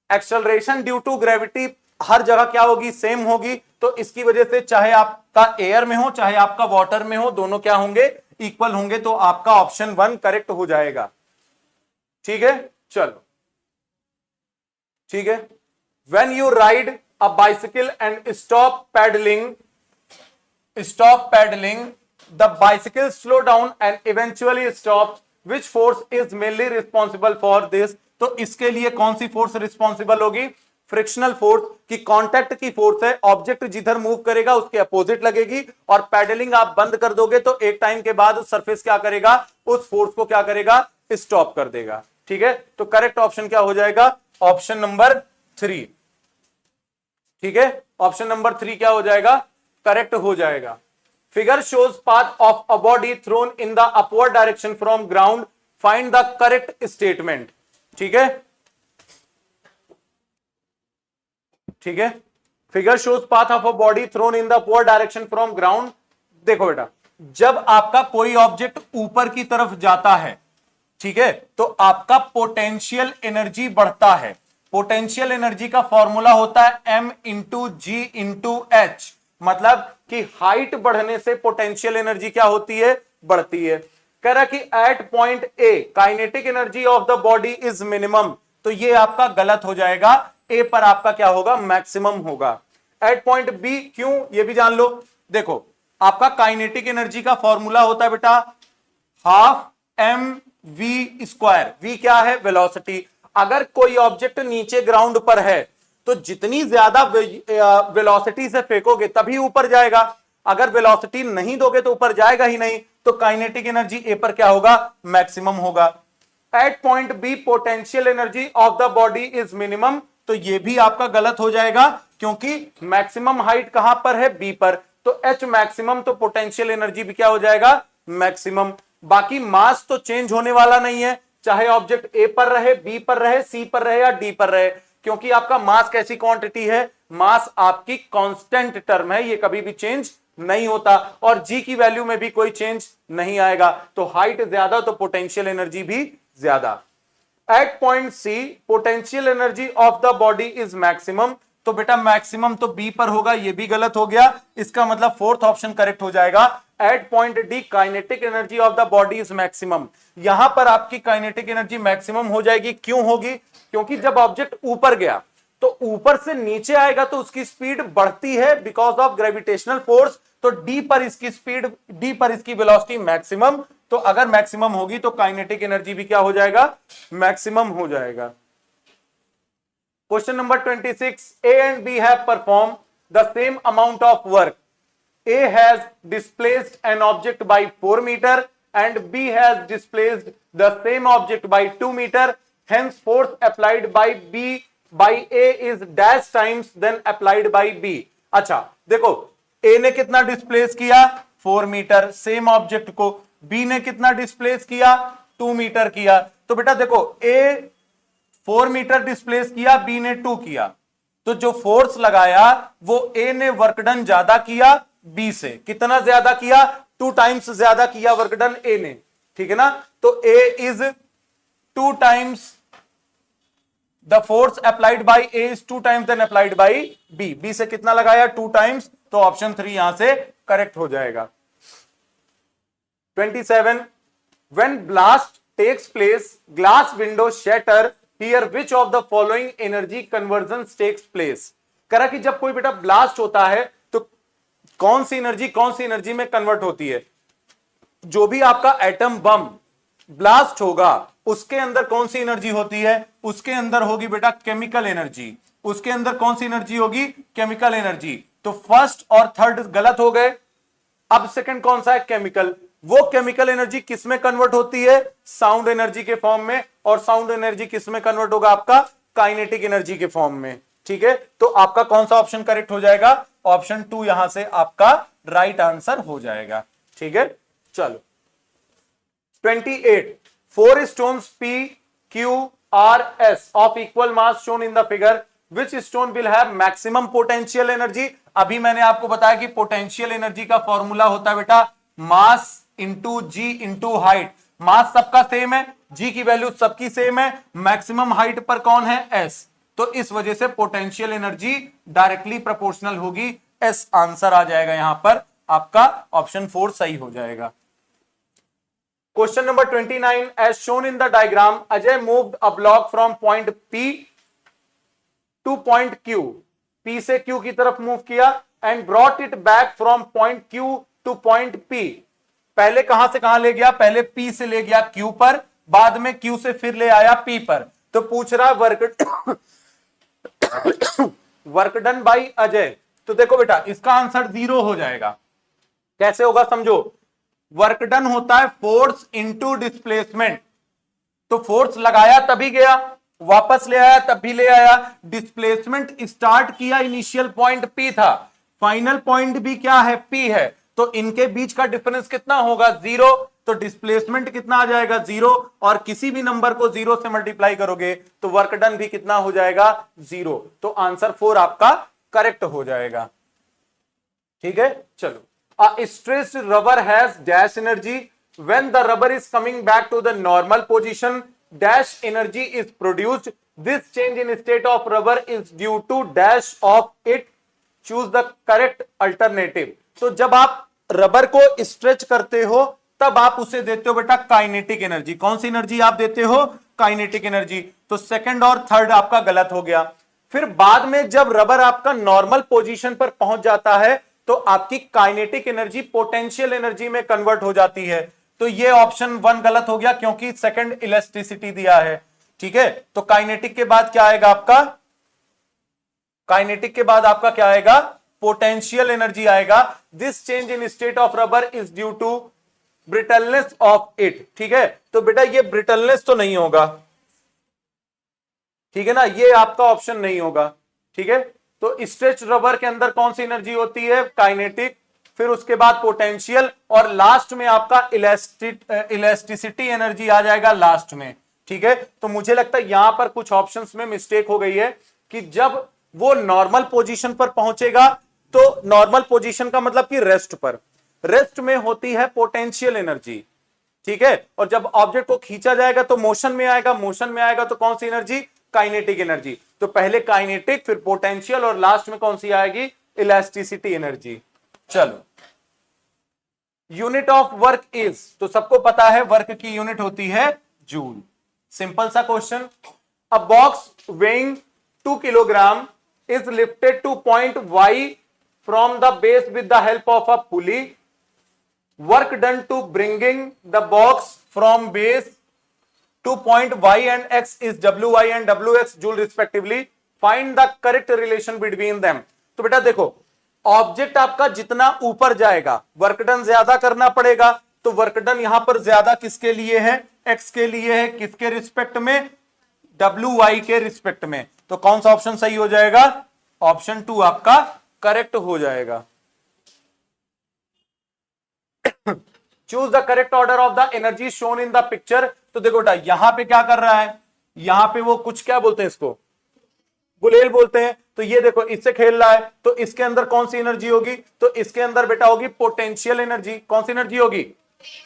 Acceleration due to gravity हर जगह क्या होगी, सेम होगी। तो इसकी वजह से चाहे आपका एयर में हो चाहे आपका वाटर में हो, दोनों क्या होंगे, इक्वल होंगे। तो आपका ऑप्शन 1 करेक्ट हो जाएगा, ठीक है। चलो, ठीक है। When you ride a bicycle and stop pedaling, the bicycle slow down and eventually stops. Which force is mainly responsible for this? तो इसके लिए कौन सी फोर्स रिस्पॉन्सिबल होगी, फ्रिक्शनल फोर्स। की कांटेक्ट की फोर्स है, ऑब्जेक्ट जिधर मूव करेगा उसके अपोजिट लगेगी, और पैडलिंग आप बंद कर दोगे तो एक टाइम के बाद सरफेस क्या करेगा, उस फोर्स को क्या करेगा, स्टॉप कर देगा, ठीक है। तो करेक्ट ऑप्शन क्या हो जाएगा, ऑप्शन नंबर 3, ठीक है। ऑप्शन नंबर 3 क्या हो जाएगा, करेक्ट हो जाएगा। Figure shows path of a body thrown in the upward direction from ground, find the correct statement, ठीक है, ठीक है। Figure shows path of a body thrown in the upward direction from ground. देखो बेटा, जब आपका कोई ऑब्जेक्ट ऊपर की तरफ जाता है, ठीक है, तो आपका पोटेंशियल एनर्जी बढ़ता है। पोटेंशियल एनर्जी का फॉर्मूला होता है M into G into H, मतलब कि हाइट बढ़ने से पोटेंशियल एनर्जी क्या होती है, बढ़ती है। कह रहा कि at point A kinetic energy of the body is minimum, तो ये आपका गलत हो जाएगा। ए पर आपका क्या होगा, मैक्सिमम होगा। एट पॉइंट बी क्यों, ये भी जान लो। देखो, आपका काइनेटिक एनर्जी का फॉर्मूला होता है बेटा हाफ mv स्क्वायर। v क्या है, वेलोसिटी। अगर कोई ऑब्जेक्ट नीचे ग्राउंड पर है तो जितनी ज्यादा वेलोसिटी से फेंकोगे तभी ऊपर जाएगा, अगर वेलोसिटी नहीं दोगे तो ऊपर जाएगा ही नहीं। तो काइनेटिक एनर्जी ए पर क्या होगा, मैक्सिमम होगा। At point B potential energy of the body is minimum, तो ये भी आपका गलत हो जाएगा, क्योंकि मैक्सिमम हाइट कहां पर है, बी पर। तो एच मैक्सिमम, तो पोटेंशियल एनर्जी भी क्या हो जाएगा, मैक्सिमम। बाकी मास तो चेंज होने वाला नहीं है, चाहे ऑब्जेक्ट ए पर रहे, बी पर रहे, सी पर रहे या डी पर रहे, क्योंकि आपका मास कैसी क्वांटिटी है, मास आपकी कांस्टेंट टर्म है, ये कभी भी चेंज नहीं होता, और जी की वैल्यू में भी कोई चेंज नहीं आएगा। तो हाइट ज्यादा तो पोटेंशियल एनर्जी भी ज्यादा। At point C potential energy of the body is maximum, तो बेटा मैक्सिमम तो बी पर होगा, ये भी गलत हो गया। इसका मतलब फोर्थ ऑप्शन करेक्ट हो जाएगा। At point D kinetic energy of the body is maximum, यहां पर आपकी काइनेटिक एनर्जी मैक्सिमम हो जाएगी। क्यों होगी, क्योंकि जब ऑब्जेक्ट ऊपर गया तो ऊपर से नीचे आएगा तो उसकी स्पीड बढ़ती है बिकॉज ऑफ ग्रेविटेशनल फोर्स। तो डी पर इसकी स्पीड, डी पर इसकी वेलोसिटी मैक्सिमम, तो अगर मैक्सिमम होगी तो काइनेटिक एनर्जी भी क्या हो जाएगा, मैक्सिमम हो जाएगा। Question number 26, A and B have performed the same amount of work. A has displaced an object by 4 meter and B has displaced the same object by 2 meter. Hence, force applied by B by A is dash times then applied by B. अच्छा, देखो A ने कितना displace किया, 4 metre same object को, B ने कितना displace किया, 2 metre किया। तो बेटा देखो, A 4 मीटर डिस्प्लेस किया, बी ने 2 किया, तो जो फोर्स लगाया वो ए ने वर्क डन ज्यादा किया बी से। कितना ज्यादा किया, 2 टाइम्स ज्यादा किया वर्क डन ए ने, ठीक है ना। तो A is 2 times the force applied by A is 2 times then applied by B. B से कितना लगाया, 2 टाइम्स, तो ऑप्शन 3 यहां से करेक्ट हो जाएगा। 27, when blast takes place glass window shatter, Here which of the following energy conversions takes place? करा कि जब कोई बेटा ब्लास्ट होता है तो कौन सी एनर्जी में कन्वर्ट होती है। जो भी आपका एटम बम ब्लास्ट होगा उसके अंदर कौन सी एनर्जी होती है, उसके अंदर होगी बेटा केमिकल एनर्जी। उसके अंदर कौन सी एनर्जी होगी, केमिकल एनर्जी। तो फर्स्ट और थर्ड गलत हो गए, अब सेकंड कौन सा है, केमिकल। वो केमिकल एनर्जी किस में कन्वर्ट होती है, साउंड एनर्जी के फॉर्म में, और साउंड एनर्जी किस में कन्वर्ट होगा, आपका काइनेटिक एनर्जी के फॉर्म में। ठीक है, तो आपका कौन सा ऑप्शन करेक्ट हो जाएगा, ऑप्शन 2 यहां से आपका राइट आंसर हो जाएगा। ठीक है, चलो 28 4 stones P Q R S of equal mass shown in the figure, which stone will have maximum potential energy। अभी मैंने आपको बताया कि पोटेंशियल एनर्जी का फॉर्मूला होता है बेटा मास इंटू जी इंटू हाइट। मास सबका सेम है, जी की वैल्यू सबकी सेम है, मैक्सिमम हाइट पर कौन है, एस, तो इस वजह से पोटेंशियल एनर्जी डायरेक्टली प्रोपोर्शनल होगी, एस आंसर आ जाएगा यहां पर, आपका ऑप्शन 4 सही हो जाएगा। Question number 29, as shown in the diagram, Ajay moved a block from point P to point Q. P से Q की तरफ मूव किया and brought it back from point Q to point P. पहले कहां से कहां ले गया, पहले P से ले गया Q पर, बाद में Q से फिर ले आया P पर। तो पूछ रहा वर्क डन बाई अजय। तो देखो बेटा इसका आंसर 0 हो जाएगा। कैसे होगा समझो, वर्क डन होता है फोर्स इंटू डिस्प्लेसमेंट, तो फोर्स लगाया तभी गया, वापस ले आया तब भी ले आया। डिस्प्लेसमेंट स्टार्ट किया, इनिशियल पॉइंट P था, फाइनल पॉइंट भी क्या है, P है, तो इनके बीच का डिफरेंस कितना होगा, 0। तो डिस्प्लेसमेंट कितना आ जाएगा, 0, और किसी भी नंबर को 0 से मल्टीप्लाई करोगे तो वर्क डन भी कितना हो जाएगा, 0। तो आंसर 4 आपका करेक्ट हो जाएगा। ठीक है, चलो A stressed rubber has dash energy. When the rubber is coming back to the normal position, dash energy is produced. This change in state of rubber is due to dash of it. Choose the correct alternative. तो जब आप rubber को stretch करते हो तब आप उसे देते हो बेटा काइनेटिक एनर्जी। कौन सी एनर्जी आप देते हो, काइनेटिक एनर्जी। तो सेकंड और थर्ड आपका गलत हो गया। फिर बाद में जब रबर आपका नॉर्मल पोजीशन पर पहुंच जाता है तो आपकी काइनेटिक एनर्जी पोटेंशियल एनर्जी में कन्वर्ट हो जाती है। तो ये ऑप्शन 1 गलत हो गया क्योंकि सेकंड इलास्टिसिटी दिया है। ठीक है, तो काइनेटिक के बाद क्या आएगा आपका, काइनेटिक के बाद आपका क्या आएगा, पोटेंशियल एनर्जी आएगा। This change in state of rubber is due to brittleness of it. ठीक है, तो बेटा ये ब्रिटलनेस तो नहीं होगा, ठीक है ना, ये आपका ऑप्शन नहीं होगा। ठीक है, तो स्ट्रेच रबर के अंदर कौन सी एनर्जी होती है, काइनेटिक, फिर उसके बाद पोटेंशियल, और लास्ट में आपका इलास्टिसिटी एनर्जी आ जाएगा लास्ट में। ठीक है, तो मुझे लगता है यहां पर कुछ ऑप्शंस में मिस्टेक हो गई है कि जब वो नॉर्मल पोजीशन पर पहुंचेगा तो नॉर्मल पोजीशन का मतलब कि रेस्ट पर, रेस्ट में होती है पोटेंशियल एनर्जी। ठीक है, और जब ऑब्जेक्ट को खींचा जाएगा तो मोशन में आएगा, मोशन में आएगा तो कौन सी एनर्जी, काइनेटिक एनर्जी। तो पहले काइनेटिक, फिर पोटेंशियल, और लास्ट में कौन सी आएगी, इलास्टिसिटी एनर्जी। चलो, यूनिट ऑफ वर्क इज, तो सबको पता है वर्क की यूनिट होती है जूल। सिंपल सा question. A box weighing 2 kilogram is lifted to point Y from the base with the help of a pulley. Work done to bringing the box from base to point Y and X is WY and WX joule respectively. Find the correct relation between them. तो बेटा देखो, object आपका जितना ऊपर जाएगा work done ज्यादा करना पड़ेगा, तो वर्क डन यहां पर ज्यादा किसके लिए है, X के लिए है, किसके रिस्पेक्ट में, WY के रिस्पेक्ट में। तो कौन सा ऑप्शन सही हो जाएगा, ऑप्शन 2 आपका करेक्ट हो जाएगा। Choose the correct order of the energy shown in the picture. तो देखो बेटा यहां पे क्या कर रहा है, यहां पे वो कुछ क्या बोलते हैं इसको, गुलेल बोलते हैं। तो ये देखो इससे खेल रहा है, तो इसके अंदर कौन सी एनर्जी होगी, तो इसके अंदर बेटा होगी पोटेंशियल एनर्जी। कौन सी एनर्जी होगी,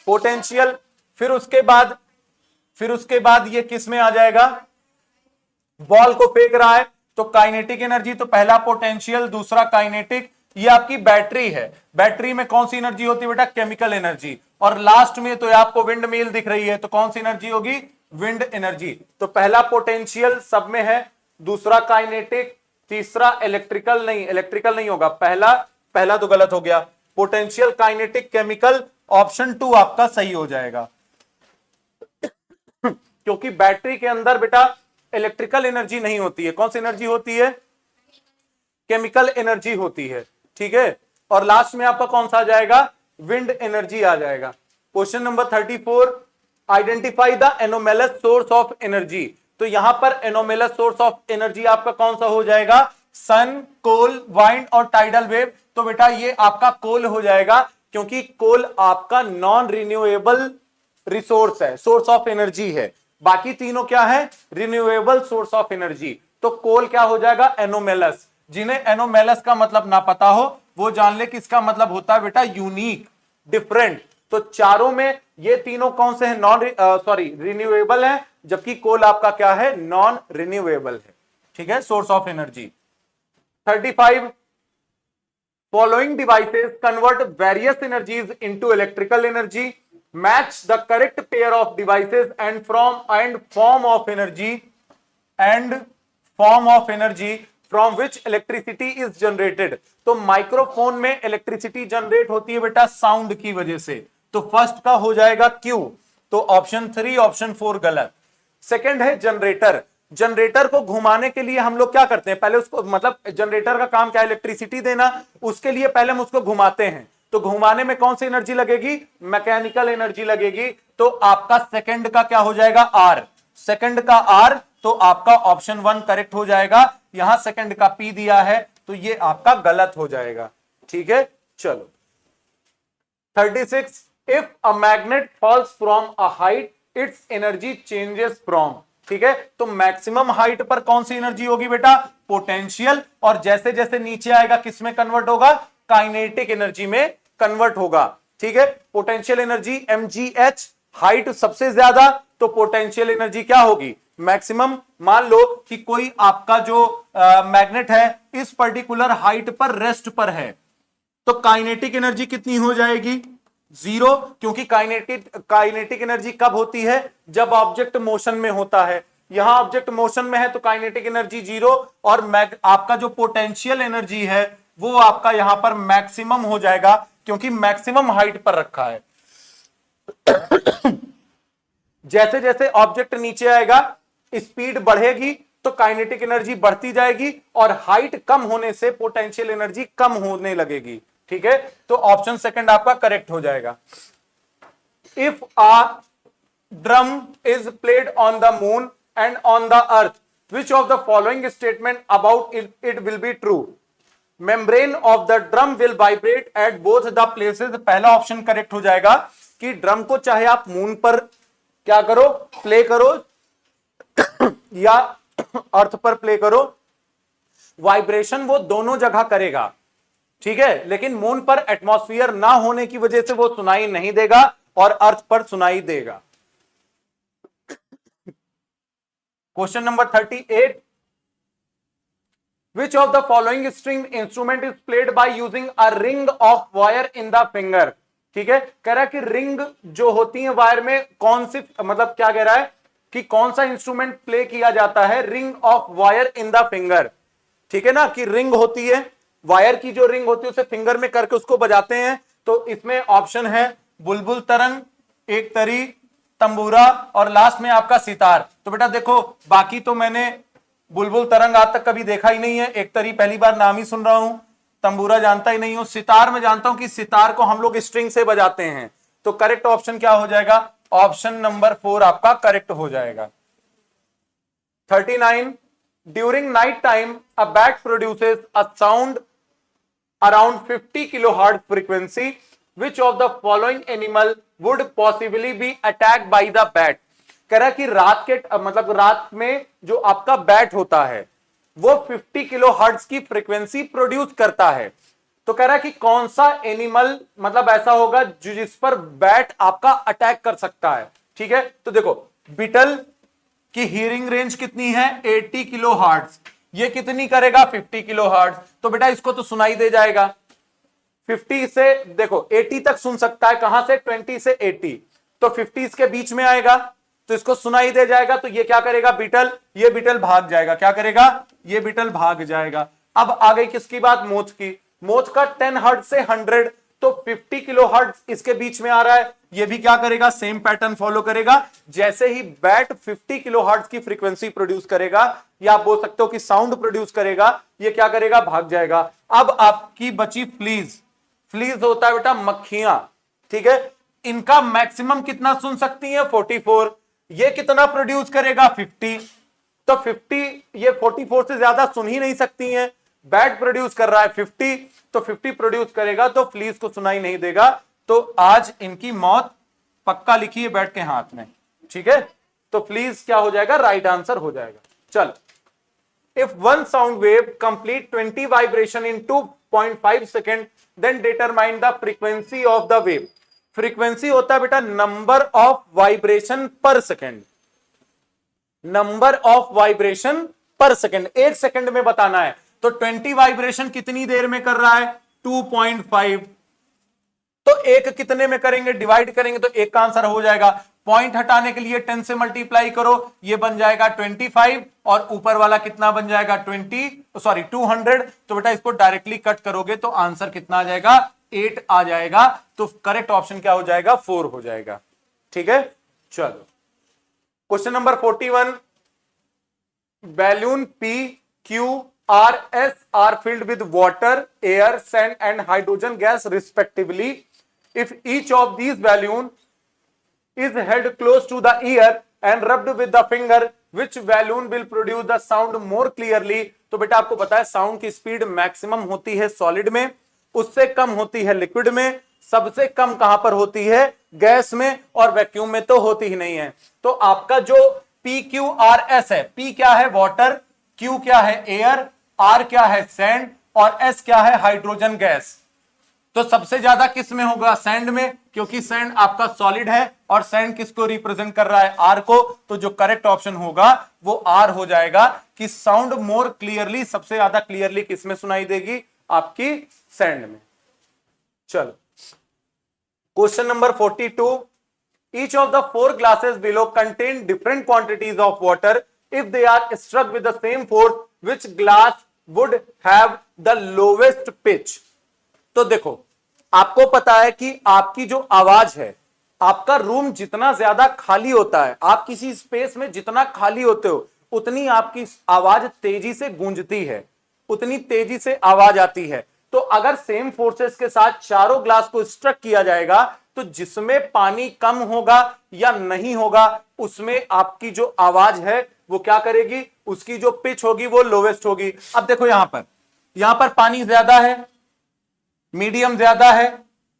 पोटेंशियल। फिर उसके बाद ये किस में आ जाएगा, बॉल को फेंक रहा है, तो काइनेटिक एनर्जी। तो पहला पोटेंशियल, दूसरा काइनेटिक। ये आपकी बैटरी है, बैटरी में कौन सी एनर्जी होती है बेटा, केमिकल एनर्जी। और लास्ट में तो आपको विंड मिल दिख रही है, तो कौन सी एनर्जी होगी, विंड एनर्जी। तो पहला पोटेंशियल सब में है, दूसरा काइनेटिक, तीसरा इलेक्ट्रिकल नहीं होगा, पहला तो गलत हो गया। पोटेंशियल, काइनेटिक, केमिकल, ऑप्शन 2 आपका सही हो जाएगा। क्योंकि बैटरी के अंदर बेटा इलेक्ट्रिकल एनर्जी नहीं होती है, कौन सी एनर्जी होती है, केमिकल एनर्जी होती है। ठीक है, और लास्ट में आपका कौन सा आ जाएगा, विंड एनर्जी आ जाएगा। Question number 34, identify the anomalous source of energy. तो यहां पर एनोमेलस सोर्स ऑफ एनर्जी आपका कौन सा हो जाएगा? सन, कोल, वाइंड और टाइडल वेव। तो बेटा ये आपका कोल हो जाएगा, क्योंकि कोल आपका नॉन रिन्यूएबल रिसोर्स है, सोर्स ऑफ एनर्जी है। बाकी तीनों क्या है? Renewable source of energy. तो कोल क्या हो जाएगा? एनोमेलस। जिन्हें एनोमेलस का मतलब ना पता हो वो जान ले कि इसका मतलब होता है बेटा यूनिक, डिफरेंट। तो चारों में ये तीनों कौन से हैं? नॉन रिन्यूएबल है, जबकि कोल आपका क्या है? नॉन रिन्यूएबल है। ठीक है, source of energy. 35, following devices convert various energies into electrical energy. Match the correct pair of devices and form of energy from which electricity is generated. तो माइक्रोफोन में इलेक्ट्रिसिटी जनरेट होती है बेटा sound की वजह से। तो फर्स्ट का हो जाएगा क्यू। तो ऑप्शन 3, ऑप्शन 4 गलत। सेकंड है जनरेटर। जनरेटर को घुमाने के लिए हम लोग क्या करते हैं? पहले उसको, मतलब जनरेटर का काम क्या है? इलेक्ट्रिसिटी देना। उसके लिए पहले हम उसको घुमाते हैं। तो घुमाने में कौन सी एनर्जी लगेगी? मैकेनिकल एनर्जी लगेगी। तो आपका सेकंड का क्या हो जाएगा? आर। सेकंड का आर। तो आपका ऑप्शन 1 करेक्ट हो जाएगा। यहां सेकंड का पी दिया है तो ये आपका गलत हो जाएगा। ठीक है, चलो। 36, if a magnet falls from a height it's energy changes from. ठीक है, तो मैक्सिमम हाइट पर कौन सी एनर्जी होगी बेटा? पोटेंशियल। और जैसे जैसे नीचे आएगा किस में कन्वर्ट होगा? काइनेटिक एनर्जी में कन्वर्ट होगा। ठीक है, पोटेंशियल एनर्जी mgh, हाइट सबसे ज्यादा, तो पोटेंशियल एनर्जी क्या होगी? मैक्सिमम। मान लो कि कोई आपका जो मैग्नेट है इस पर्टिकुलर हाइट पर रेस्ट पर है, तो काइनेटिक एनर्जी कितनी हो जाएगी? 0, क्योंकि काइनेटिक एनर्जी कब होती है? जब ऑब्जेक्ट मोशन में होता है। यहां ऑब्जेक्ट मोशन में है तो काइनेटिक एनर्जी 0, और आपका जो पोटेंशियल एनर्जी है वो आपका यहां पर मैक्सिमम हो जाएगा, क्योंकि मैक्सिमम हाइट पर रखा है। जैसे जैसे ऑब्जेक्ट नीचे आएगा स्पीड बढ़ेगी तो काइनेटिक एनर्जी बढ़ती जाएगी, और हाइट कम होने से पोटेंशियल एनर्जी कम होने लगेगी। ठीक है, तो ऑप्शन सेकंड आपका करेक्ट हो जाएगा। If a drum is played on the moon and on the earth, which of the following statement about it will be true? Membrane of the drum will vibrate at both the places. पहला option correct हो जाएगा कि drum को चाहे आप moon पर क्या करो, प्ले करो, या अर्थ पर प्ले करो, वाइब्रेशन वो दोनों जगह करेगा। ठीक है, लेकिन मून पर एटमॉस्फेयर ना होने की वजह से वो सुनाई नहीं देगा और अर्थ पर सुनाई देगा। Question number 38, which of the following string instrument is played by using a ring of wire in the finger? ठीक है, कह रहा है कि रिंग जो होती है वायर में कौन सी, मतलब क्या कह रहा है कि कौन सा इंस्ट्रूमेंट प्ले किया जाता है? Ring of wire in the finger. ठीक है ना, कि रिंग होती है, वायर की जो रिंग होती है उसे फिंगर में करके उसको बजाते हैं। तो इसमें ऑप्शन है बुलबुल तरंग, एक तरी, तंबूरा, और लास्ट में आपका सितार। तो बेटा देखो, बाकी तो मैंने बुलबुल तरंग आज तक कभी देखा ही नहीं है, एक तरी पहली बार नाम ही सुन रहा हूं, तंबूरा जानता ही नहीं हूं, सितार में जानता हूं कि सितार को हम लोग स्ट्रिंग से बजाते हैं। तो करेक्ट ऑप्शन क्या हो जाएगा? ऑप्शन नंबर 4 आपका करेक्ट हो जाएगा। 39, during night time a bat produces a sound around 50 kilohertz frequency, which of the following animal would possibly be attacked by the bat? कह रहा है कि रात के, मतलब रात में जो आपका बैट होता है वो 50 किलो हर्ट्ज की फ्रीक्वेंसी प्रोड्यूस करता है। तो कह रहा है कि कौन सा एनिमल मतलब ऐसा होगा जिस पर बैट आपका अटैक कर सकता है। ठीक है, तो देखो बीटल की हियरिंग रेंज कितनी है? 80 किलो हर्ट्ज। ये कितनी करेगा? 50 किलो हर्ट्ज। तो बेटा इसको तो सुनाई दे जाएगा। 50 से देखो 80 तक सुन सकता है, कहां से? 20 से 80, तो 50 इसके बीच में आएगा तो इसको सुनाई दे जाएगा। तो ये क्या करेगा? बीटल, ये बीटल भाग जाएगा। क्या करेगा? ये बीटल भाग जाएगा। अब आ गई किसकी बात? मोथ की। मोथ का 10 हर्ट्ज से 100, तो 50 किलो हर्ट्ज इसके बीच में आ रहा है, ये भी क्या करेगा? सेम पैटर्न फॉलो करेगा। जैसे ही बैट 50 किलो हर्ट्ज की फ्रीक्वेंसी प्रोड्यूस करेगा, या आप बोल सकते हो कि साउंड प्रोड्यूस करेगा, ये क्या करेगा? भाग जाएगा। अब आपकी बची फ्लीज। फ्लीज होता है बेटा मक्खियां। ठीक है। इनका मैक्सिमम कितना सुन सकती है 44, ये कितना प्रोड्यूस करेगा 50, तो 50 ये 44 से ज्यादा सुन ही नहीं सकती हैं। बैट प्रोड्यूस कर रहा है 50, तो 50 प्रोड्यूस करेगा तो फ्लीस को सुनाई नहीं देगा, तो आज इनकी मौत पक्का लिखी है बैट के हाथ में, ठीक है। तो फ्लीस क्या हो जाएगा, राइट आंसर हो जाएगा। चल, if one sound wave complete 20 vibration in 2.5 second, then determine the frequency of the wave. Frequency होता है बेटा नंबर ऑफ वाइब्रेशन पर सेकेंड, नंबर ऑफ वाइब्रेशन पर सेकेंड, एक सेकेंड में बताना है। तो 20 वाइब्रेशन कितनी देर में कर रहा है 2.5, तो एक कितने में करेंगे, डिवाइड करेंगे तो एक का आंसर हो जाएगा। पॉइंट हटाने के लिए 10 से मल्टीप्लाई करो, ये बन जाएगा 25 और ऊपर वाला कितना बन जाएगा 200। तो बेटा इसको डायरेक्टली कट करोगे तो आंसर कितना आ जाएगा 8 आ जाएगा। तो करेक्ट ऑप्शन क्या हो जाएगा 4 हो जाएगा, ठीक है। चलो question number 41, balloon P, Q, R, S are filled with water, air, sand and hydrogen gas respectively. If each of these balloon is held close to the ear and rubbed with the finger, which balloon will produce the sound more clearly? तो बेटा आपको पता है sound की speed maximum होती है solid में, उससे कम होती है लिक्विड में, सबसे कम कहां पर होती है गैस में, और वैक्यूम में तो होती ही नहीं है। तो आपका जो PQRS है, P क्या है वाटर, Q क्या है एयर, R क्या है सैंड और S क्या है हाइड्रोजन गैस। तो सबसे ज्यादा किस में होगा, सैंड में, क्योंकि सैंड आपका सॉलिड है और सैंड किसको रिप्रेजेंट कर रहा है आर को। तो जो करेक्ट ऑप्शन होगा वो आर हो जाएगा कि साउंड मोर क्लियरली, सबसे ज्यादा क्लियरली किस में सुनाई देगी आपकी सैंड में। चलो question number 42, each of the 4 glasses below contain different quantities of water. If they are struck with the same force, which glass would have the lowest pitch? तो देखो आपको पता है कि आपकी जो आवाज है, आपका रूम जितना ज्यादा खाली होता है, आप किसी स्पेस में जितना खाली होते हो उतनी आपकी आवाज तेजी से गूंजती है, उतनी तेजी से आवाज आती है। तो अगर सेम फोर्सेस के साथ चारों ग्लास को स्ट्रक किया जाएगा तो जिसमें पानी कम होगा या नहीं होगा उसमें आपकी जो आवाज है वो क्या करेगी, उसकी जो पिच होगी वो लोवेस्ट होगी। अब देखो यहां पर पानी ज्यादा है, मीडियम ज्यादा है,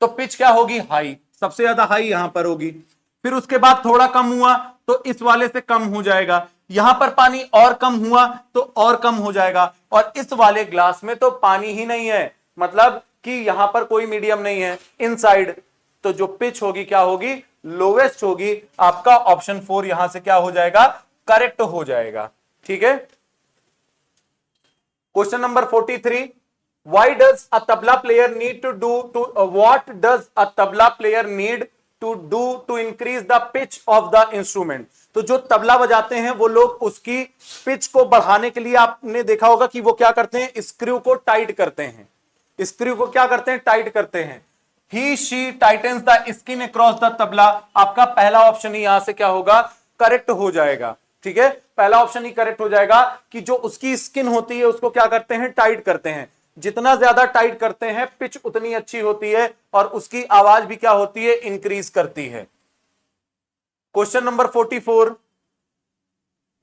तो पिच क्या होगी हाई, सबसे ज्यादा हाई यहां पर होगी। फिर उसके बाद थोड़ा कम हुआ तो इस वाले से कम हो जाएगा, यहां पर पानी और कम हुआ तो और कम हो जाएगा, और इस वाले ग्लास में तो पानी ही नहीं है, मतलब कि यहां पर कोई मीडियम नहीं है इनसाइड, तो जो पिच होगी क्या होगी, लोवेस्ट होगी। आपका ऑप्शन 4 यहां से क्या हो जाएगा, करेक्ट हो जाएगा, ठीक है। Question number 43, Why does a tabla player need to do what does a tabla player need to do to increase the pitch of the instrument? तो जो तबला बजाते हैं वो लोग उसकी पिच को बढ़ाने के लिए आपने देखा होगा कि वो क्या करते हैं, स्क्रू को टाइट करते हैं, स्क्रू को क्या करते हैं, टाइट करते हैं। He she tightens the skin across the tabla. आपका पहला ऑप्शन ही यहां से क्या होगा, करेक्ट हो जाएगा, ठीक है। पहला ऑप्शन ही करेक्ट हो जाएगा कि जो उसकी स्किन होती है उसको क्या करते हैं, टाइट करते हैं। जितना ज्यादा टाइट करते हैं पिच उतनी अच्छी होती है और उसकी आवाज भी क्या होती है, इंक्रीज करती है। Question number 44,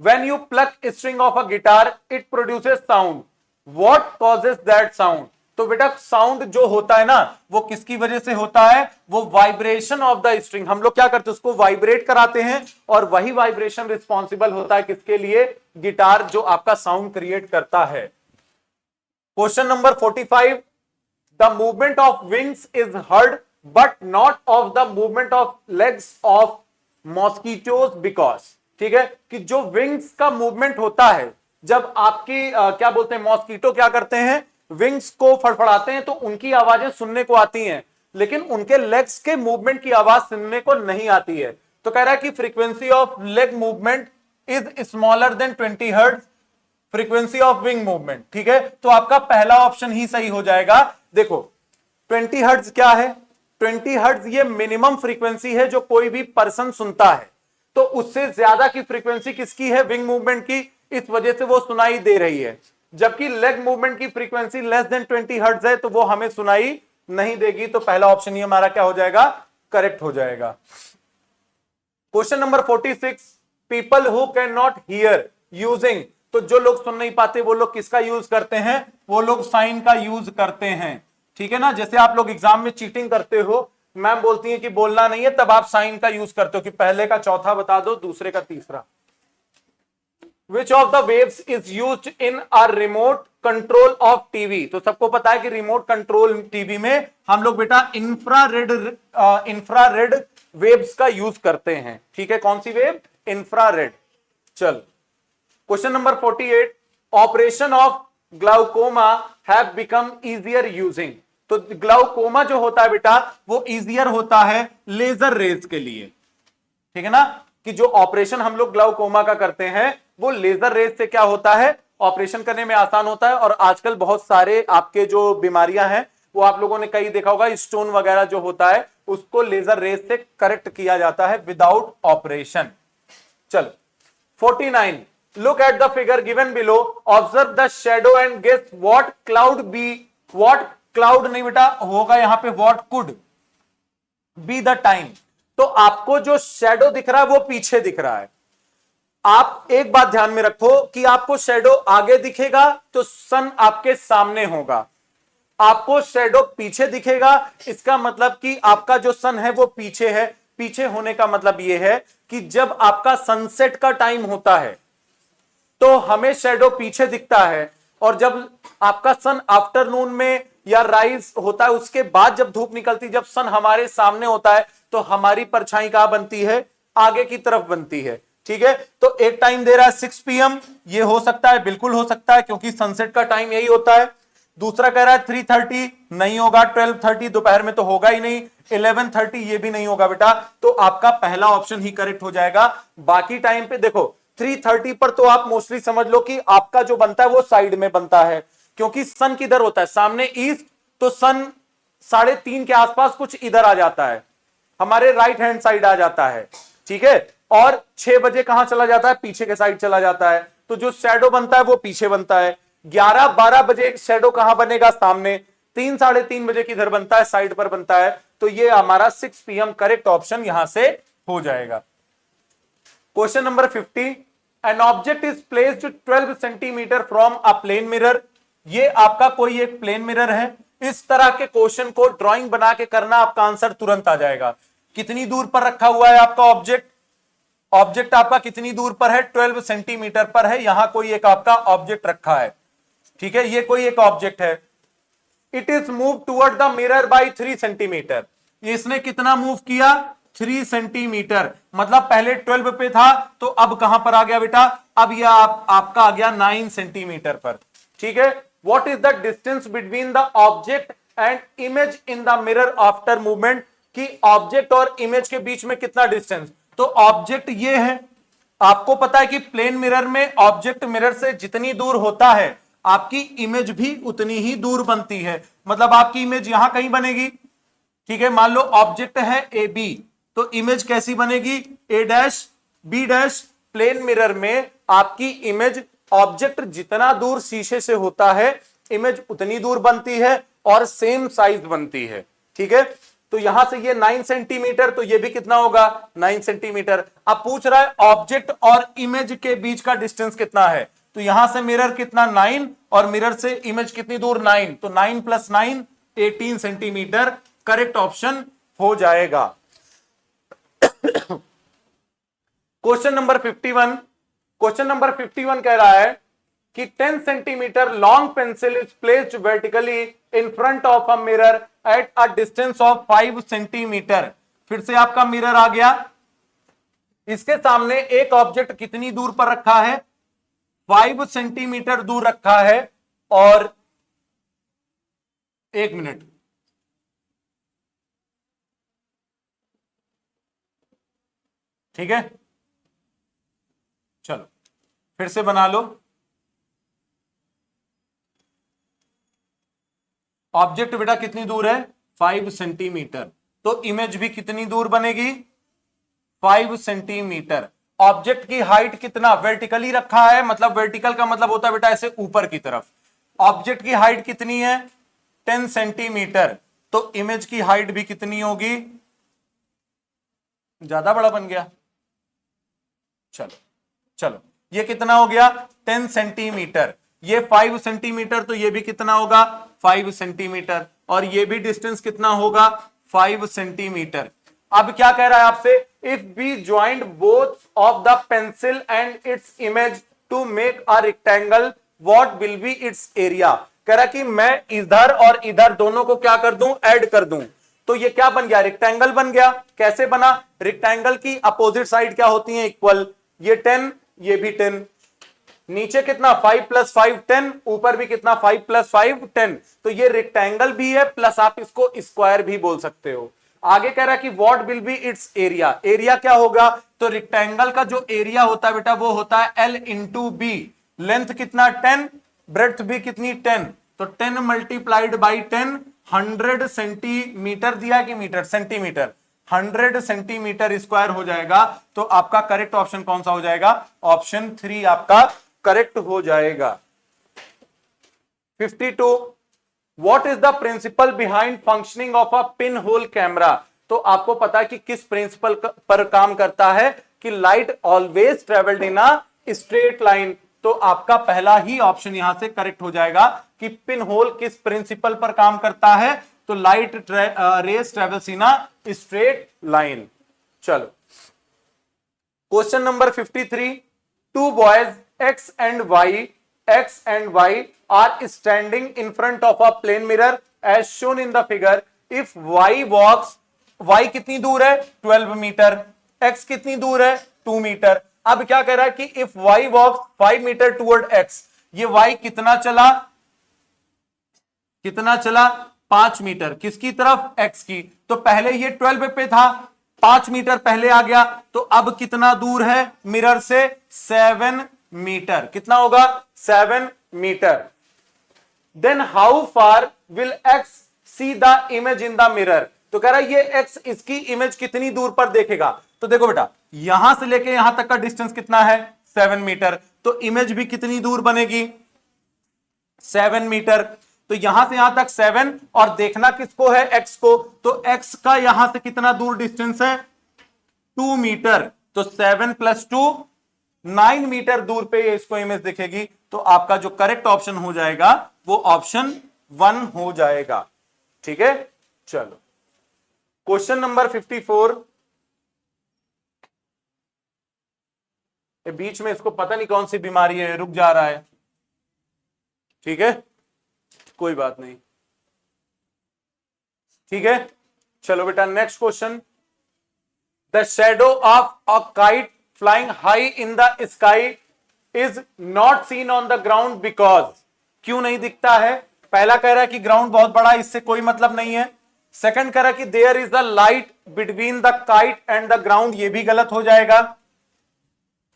when you pluck string of a guitar it produces sound, what causes that sound? तो बेटा साउंड जो होता है ना वो किसकी वजह से होता है, वो वाइब्रेशन ऑफ द स्ट्रिंग। हम लोग क्या करते हैं, उसको वाइब्रेट कराते हैं और वही वाइब्रेशन रिस्पॉन्सिबल होता है किसके लिए, गिटार जो आपका साउंड क्रिएट करता है। Question number 45, the movement of wings is heard but not of the movement of legs of mosquitoes because, ठीक है, कि जो विंग्स का मूवमेंट होता है जब आपकी क्या बोलते हैं, मॉस्किटो क्या करते हैं, विंग्स को फड़फड़ाते हैं तो उनकी आवाजें सुनने को आती हैं, लेकिन उनके लेग्स के मूवमेंट की आवाज सुनने को नहीं आती है। तो कह रहा है कि frequency of leg movement is smaller than 20 hertz, frequency of wing movement, ठीक है। तो आपका पहला ऑप्शन ही सही हो जाएगा। देखो 20 हर्ट्ज क्या है, 20 हर्ट्ज ये मिनिमम फ्रीक्वेंसी है जो कोई भी पर्सन सुनता है, तो उससे ज्यादा की फ्रीक्वेंसी किसकी है, विंग मूवमेंट की, इस वजह से वो सुनाई दे रही है। जबकि लेग मूवमेंट की फ्रीक्वेंसी लेस देन 20 हर्ट्ज है तो वो हमें सुनाई नहीं देगी। तो पहला ऑप्शन ही हमारा क्या हो जाएगा, करेक्ट हो जाएगा। Question number 46, people who can not here using, तो जो लोग सुन नहीं पाते वो लोग किसका यूज करते हैं, वो लोग साइन का यूज करते हैं। ठीक है ना, जैसे आप लोग एग्जाम में चीटिंग करते हो, मैम बोलती है कि बोलना नहीं है, तब आप साइन का यूज करते हो कि पहले का चौथा बता दो, दूसरे का तीसरा। Which of the waves is used in a remote control of TV? तो सबको पता है कि रिमोट कंट्रोल टीवी में हम लोग बेटा इंफ्रारेड वेव्स का यूज करते हैं। ठीक है, कौन सी वेव, इंफ्रारेड। चल, question number 48, operation of glaucoma have become easier using, तो ग्लाउकोमा जो होता है बेटा वो इजियर होता है लेजर रेज के लिए। ठीक है ना, कि जो ऑपरेशन हम लोग ग्लाउकोमा का करते हैं वो लेजर रेज से क्या होता है, ऑपरेशन करने में आसान होता है। और आजकल बहुत सारे आपके जो बीमारियां हैं वो आप लोगों ने कई देखा होगा, स्टोन वगैरह जो होता है उसको लेजर रेज से करेक्ट किया जाता है विदाउट ऑपरेशन। चल 49, look at the figure given below, observe the shadow and guess what could be, what could नहीं बेटा होगा यहां पे, what could be the time. तो आपको जो शेडो दिख रहा है वो पीछे दिख रहा है। आप एक बात ध्यान में रखो कि आपको शेडो आगे दिखेगा तो सन आपके सामने होगा, आपको शेडो पीछे दिखेगा इसका मतलब कि आपका जो सन है वो पीछे है। पीछे होने का मतलब यह है कि जब आपका सनसेट का टाइम होता है तो हमें शेडो पीछे दिखता है, और जब आपका सन आफ्टरनून में या राइज होता है उसके बाद जब धूप निकलती, जब सन हमारे सामने होता है तो हमारी परछाई कहां बनती है, आगे की तरफ बनती है। ठीक है, तो एक टाइम दे रहा है 6 PM, ये हो सकता है, बिल्कुल हो सकता है क्योंकि सनसेट का टाइम यही होता है। दूसरा कह रहा है 3:30, नहीं होगा। 12:30 दोपहर में तो होगा ही नहीं। 11:30 ये भी नहीं होगा बेटा, तो आपका पहला ऑप्शन ही करेक्ट हो जाएगा। बाकी टाइम पे देखो 3:30 पर तो आप मोस्टली समझ लो कि आपका जो बनता है वो साइड में बनता है, क्योंकि सन किधर होता है, सामने ईस्ट, तो सन 3:30 के आसपास कुछ इधर आ जाता है, हमारे राइट हैंड साइड आ जाता है। ठीक है, और 6 बजे कहां चला जाता है, पीछे के साइड चला जाता है, तो जो शैडो बनता है वो पीछे बनता है। 11-12 बजे शैडो कहां बनेगा, सामने। 3-3:30 बजे किधर बनता है, साइड पर बनता है। तो ये हमारा 6 PM करेक्ट ऑप्शन यहां से हो जाएगा। Question number 50, an object is placed 12 centimetre from a plane mirror. ये आपका कोई एक प्लेन मिरर है। इस तरह के क्वेश्चन को ड्राइंग बना के करना, आपका आंसर तुरंत आ जाएगा। कितनी दूर पर रखा हुआ है आपका ऑब्जेक्ट, ऑब्जेक्ट आपका कितनी दूर पर है, 12 सेंटीमीटर पर है। यहां कोई एक आपका ऑब्जेक्ट रखा है। ठीक है, ये कोई एक ऑब्जेक्ट है। It is move toward the mirror by 3 centimetre. इसने कितना मूव किया, 3 सेंटीमीटर। मतलब पहले 12 पे था तो अब कहां पर आ गया बेटा, अब यह आपका आ गया 9 सेंटीमीटर पर। ठीक है, what is the distance between the object and image in the mirror after movement, कि ऑब्जेक्ट और इमेज के बीच में कितना डिस्टेंस। तो ऑब्जेक्ट ये है, आपको पता है कि प्लेन मिरर में ऑब्जेक्ट मिरर से जितनी दूर होता है आपकी इमेज भी उतनी ही दूर बनती है। मतलब आपकी इमेज यहां कहीं बनेगी। ठीक है, मान लो ऑब्जेक्ट है AB, तो इमेज कैसी बनेगी, A', B'। प्लेन मिरर में आपकी इमेज, ऑब्जेक्ट जितना दूर शीशे से होता है इमेज उतनी दूर बनती है और सेम साइज बनती है। ठीक है, तो यहां से ये 9 सेंटीमीटर, तो ये भी कितना होगा, 9 सेंटीमीटर। अब पूछ रहा है ऑब्जेक्ट और इमेज के बीच का डिस्टेंस कितना है, तो यहां से मिरर कितना, 9, और मिरर से इमेज कितनी दूर, 9, तो 9 + 9 18 सेंटीमीटर करेक्ट ऑप्शन हो जाएगा। क्वेश्चन नंबर 51, क्वेश्चन नंबर 51 कह रहा है कि 10 centimetre long pencil is placed vertically in front of a mirror at a distance of 5 centimetre. फिर से आपका मिरर आ गया, इसके सामने एक ऑब्जेक्ट कितनी दूर पर रखा है, 5 सेंटीमीटर दूर रखा है। और 1 मिनट, ठीक है, चलो फिर से बना लो। ऑब्जेक्ट बेटा कितनी दूर है, 5 सेंटीमीटर, तो इमेज भी कितनी दूर बनेगी, 5 सेंटीमीटर। ऑब्जेक्ट की हाइट कितना, वर्टिकली रखा है, मतलब वर्टिकल का मतलब होता है बेटा ऐसे ऊपर की तरफ। ऑब्जेक्ट की हाइट कितनी है, 10 सेंटीमीटर, तो इमेज की हाइट भी कितनी होगी, ज्यादा बड़ा बन गया, चलो चलो, ये कितना हो गया 10 सेंटीमीटर, ये 5 सेंटीमीटर, तो ये भी कितना होगा 5 सेंटीमीटर, और ये भी डिस्टेंस कितना होगा 5 सेंटीमीटर। अब क्या कह रहा है आपसे, if we joint both of the pencil and its image to make a rectangle what will be its area. कह रहा कि मैं इधर और इधर दोनों को क्या कर दूं, ऐड कर दूं, तो ये क्या बन गया, रेक्टेंगल बन गया। कैसे बना, रेक्टेंगल की अपोजिट साइड क्या होती है, इक्वल, ये 10 ये भी 10, नीचे कितना 5 + 5 10, ऊपर भी कितना 5 + 5 10, तो ये रेक्टेंगल भी है प्लस आप इसको स्क्वायर भी बोल सकते हो। आगे कह रहा है कि what will be its area, area क्या होगा, तो रेक्टेंगल का जो एरिया होता है बेटा वो होता है L × B, लेंथ कितना 10, ब्रेड्थ भी कितनी 10, तो 10 × 10 100 सेंटीमीटर दिया कि मीटर, सेंटीमीटर, 100 सेंटीमीटर स्क्वायर हो जाएगा। तो आपका करेक्ट ऑप्शन कौन सा हो जाएगा, ऑप्शन 3 आपका करेक्ट हो जाएगा। 52, what is the principle behind functioning of a pin hole camera. तो आपको पता है कि किस प्रिंसिपल पर काम करता है, कि light always travelled in a straight line, तो आपका पहला ही ऑप्शन यहां से करेक्ट हो जाएगा कि पिन होल किस प्रिंसिपल पर काम करता है, तो light rays travels in a straight line. चलो question number 53, two boys X and Y are standing in front of a plane mirror as shown in the figure. If Y walks, Y कितनी दूर है 12 metre, X कितनी दूर है 2 metre. अब क्या कह रहा है कि if Y walks 5 metre toward X, ये Y कितना चला 5 मीटर, किसकी तरफ, X की, तो पहले ये 12 पे था, 5 मीटर पहले आ गया, तो अब कितना दूर है मिरर से 7 मीटर, कितना होगा 7 metre. Then how far will X see the image in the mirror, तो कह रहा है ये X इसकी इमेज कितनी दूर पर देखेगा, तो देखो बेटा यहां से लेके यहां तक का डिस्टेंस कितना है 7 मीटर, तो इमेज भी कितनी दूर बनेगी 7 मीटर, तो यहां से यहां तक 7, और देखना किसको है X को, तो X का यहां से कितना दूर डिस्टेंस है 2 मीटर, तो 7 + 2 9 मीटर दूर पे ये इसको इमेज दिखेगी, तो आपका जो करेक्ट ऑप्शन हो जाएगा वो ऑप्शन 1 हो जाएगा। ठीक है, चलो क्वेश्चन नंबर 54, बीच में इसको पता नहीं कौन सी बीमारी है, रुक जा रहा है, ठीक है कोई बात नहीं, ठीक है। चलो बेटा next question, the shadow of a kite flying high in the sky is not seen on the ground because, क्यों नहीं दिखता है, पहला कह रहा है कि ग्राउंड बहुत बड़ा है, इससे कोई मतलब नहीं है। सेकंड कह रहा है कि there is the light between the kite and the ground, ये भी गलत हो जाएगा।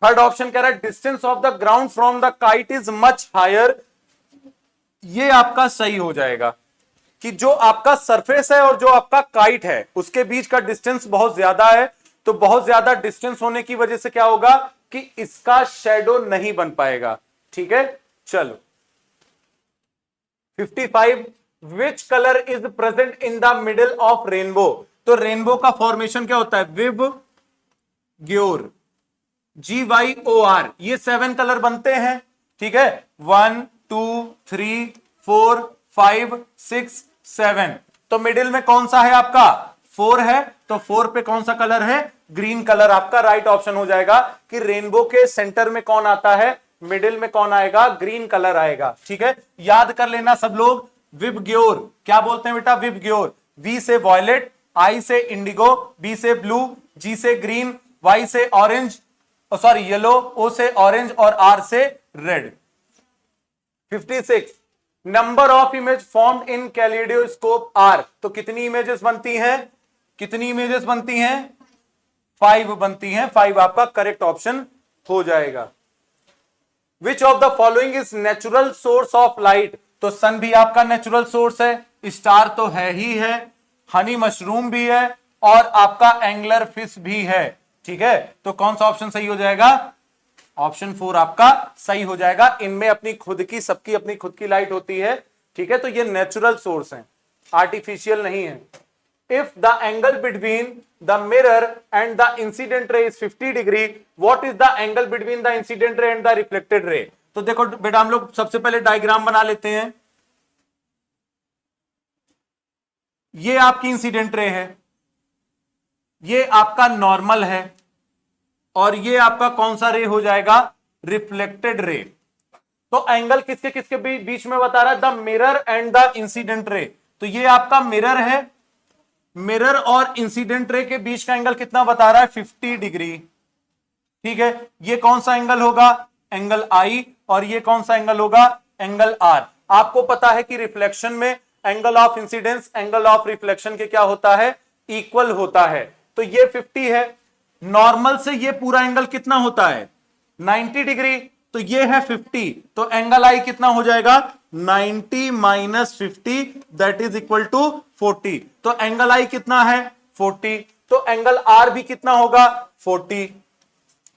थर्ड ऑप्शन कह रहा है distance of the ground from the kite is much higher, ये आपका सही हो जाएगा कि जो आपका सरफेस है और जो आपका काइट है उसके बीच का डिस्टेंस बहुत ज्यादा है, तो बहुत ज्यादा डिस्टेंस होने की वजह से क्या होगा कि इसका शेडो नहीं बन पाएगा। ठीक है, चलो 55, which colour is present in the middle of rainbow, तो रेनबो का फॉर्मेशन क्या होता है, विब ग्योर, GYOR, ये 7 कलर बनते हैं। ठीक है, 1 2 3 4 5 6 7, तो मिडिल में कौन सा है आपका 4 है, तो 4 पे कौन सा कलर है, ग्रीन कलर, आपका राइट ऑप्शन हो जाएगा कि रेनबो के सेंटर में कौन आता है, मिडिल में कौन आएगा, ग्रीन कलर आएगा। ठीक है, याद कर लेना सब लोग, विबग्योर क्या बोलते हैं बेटा, विबग्योर, V से वॉयलेट, I से इंडिगो, B से ब्लू, G से ग्रीन, Y से ऑरेंज, सॉरी येलो, O से ऑरेंज और R से red. 56, number of image formed in kaleidoscope are, तो कितनी इमेजेस बनती हैं, कितनी इमेजेस बनती हैं 5 बनती हैं, 5 आपका करेक्ट ऑप्शन हो जाएगा। विच of the following is natural source of light, तो सन भी आपका नेचुरल सोर्स है, स्टार तो है ही है, हनी मशरूम भी है और आपका एंगलर फिश भी है। ठीक है, तो कौन सा ऑप्शन सही हो जाएगा, ऑप्शन 4 आपका सही हो जाएगा। इनमें अपनी खुद की, सबकी अपनी खुद की लाइट होती है। ठीक है, तो ये नेचुरल सोर्स है, आर्टिफिशियल नहीं है। if the angle between the mirror and the incident ray is 50 degree, what is the angle between the incident ray and the reflected ray? तो देखो बेटा हम लोग सबसे पहले डायग्राम बना लेते हैं। ये आपकी इंसिडेंट रे है, ये आपका नॉर्मल है, और ये आपका कौन सा रे हो जाएगा? Reflected ray. तो एंगल किसके किसके बीच में बता रहा है? The mirror and the incident ray. तो ये आपका मिरर है, मिरर और इंसिडेंट रे के बीच का एंगल कितना बता रहा है? 50 डिग्री। ठीक है, ये कौन सा एंगल होगा? Angle i. और ये कौन सा एंगल होगा? Angle r. आपको पता है कि रिफ्लेक्शन में angle of incidence angle of reflection के क्या होता है? इक्वल होता है। तो ये 50 है, नॉर्मल से ये पूरा एंगल कितना होता है? 90 डिग्री। तो ये है 50, तो एंगल आई कितना हो जाएगा? 90 minus 50 that is equal to 40। तो एंगल आई कितना है? 40। तो एंगल आर भी कितना होगा? 40।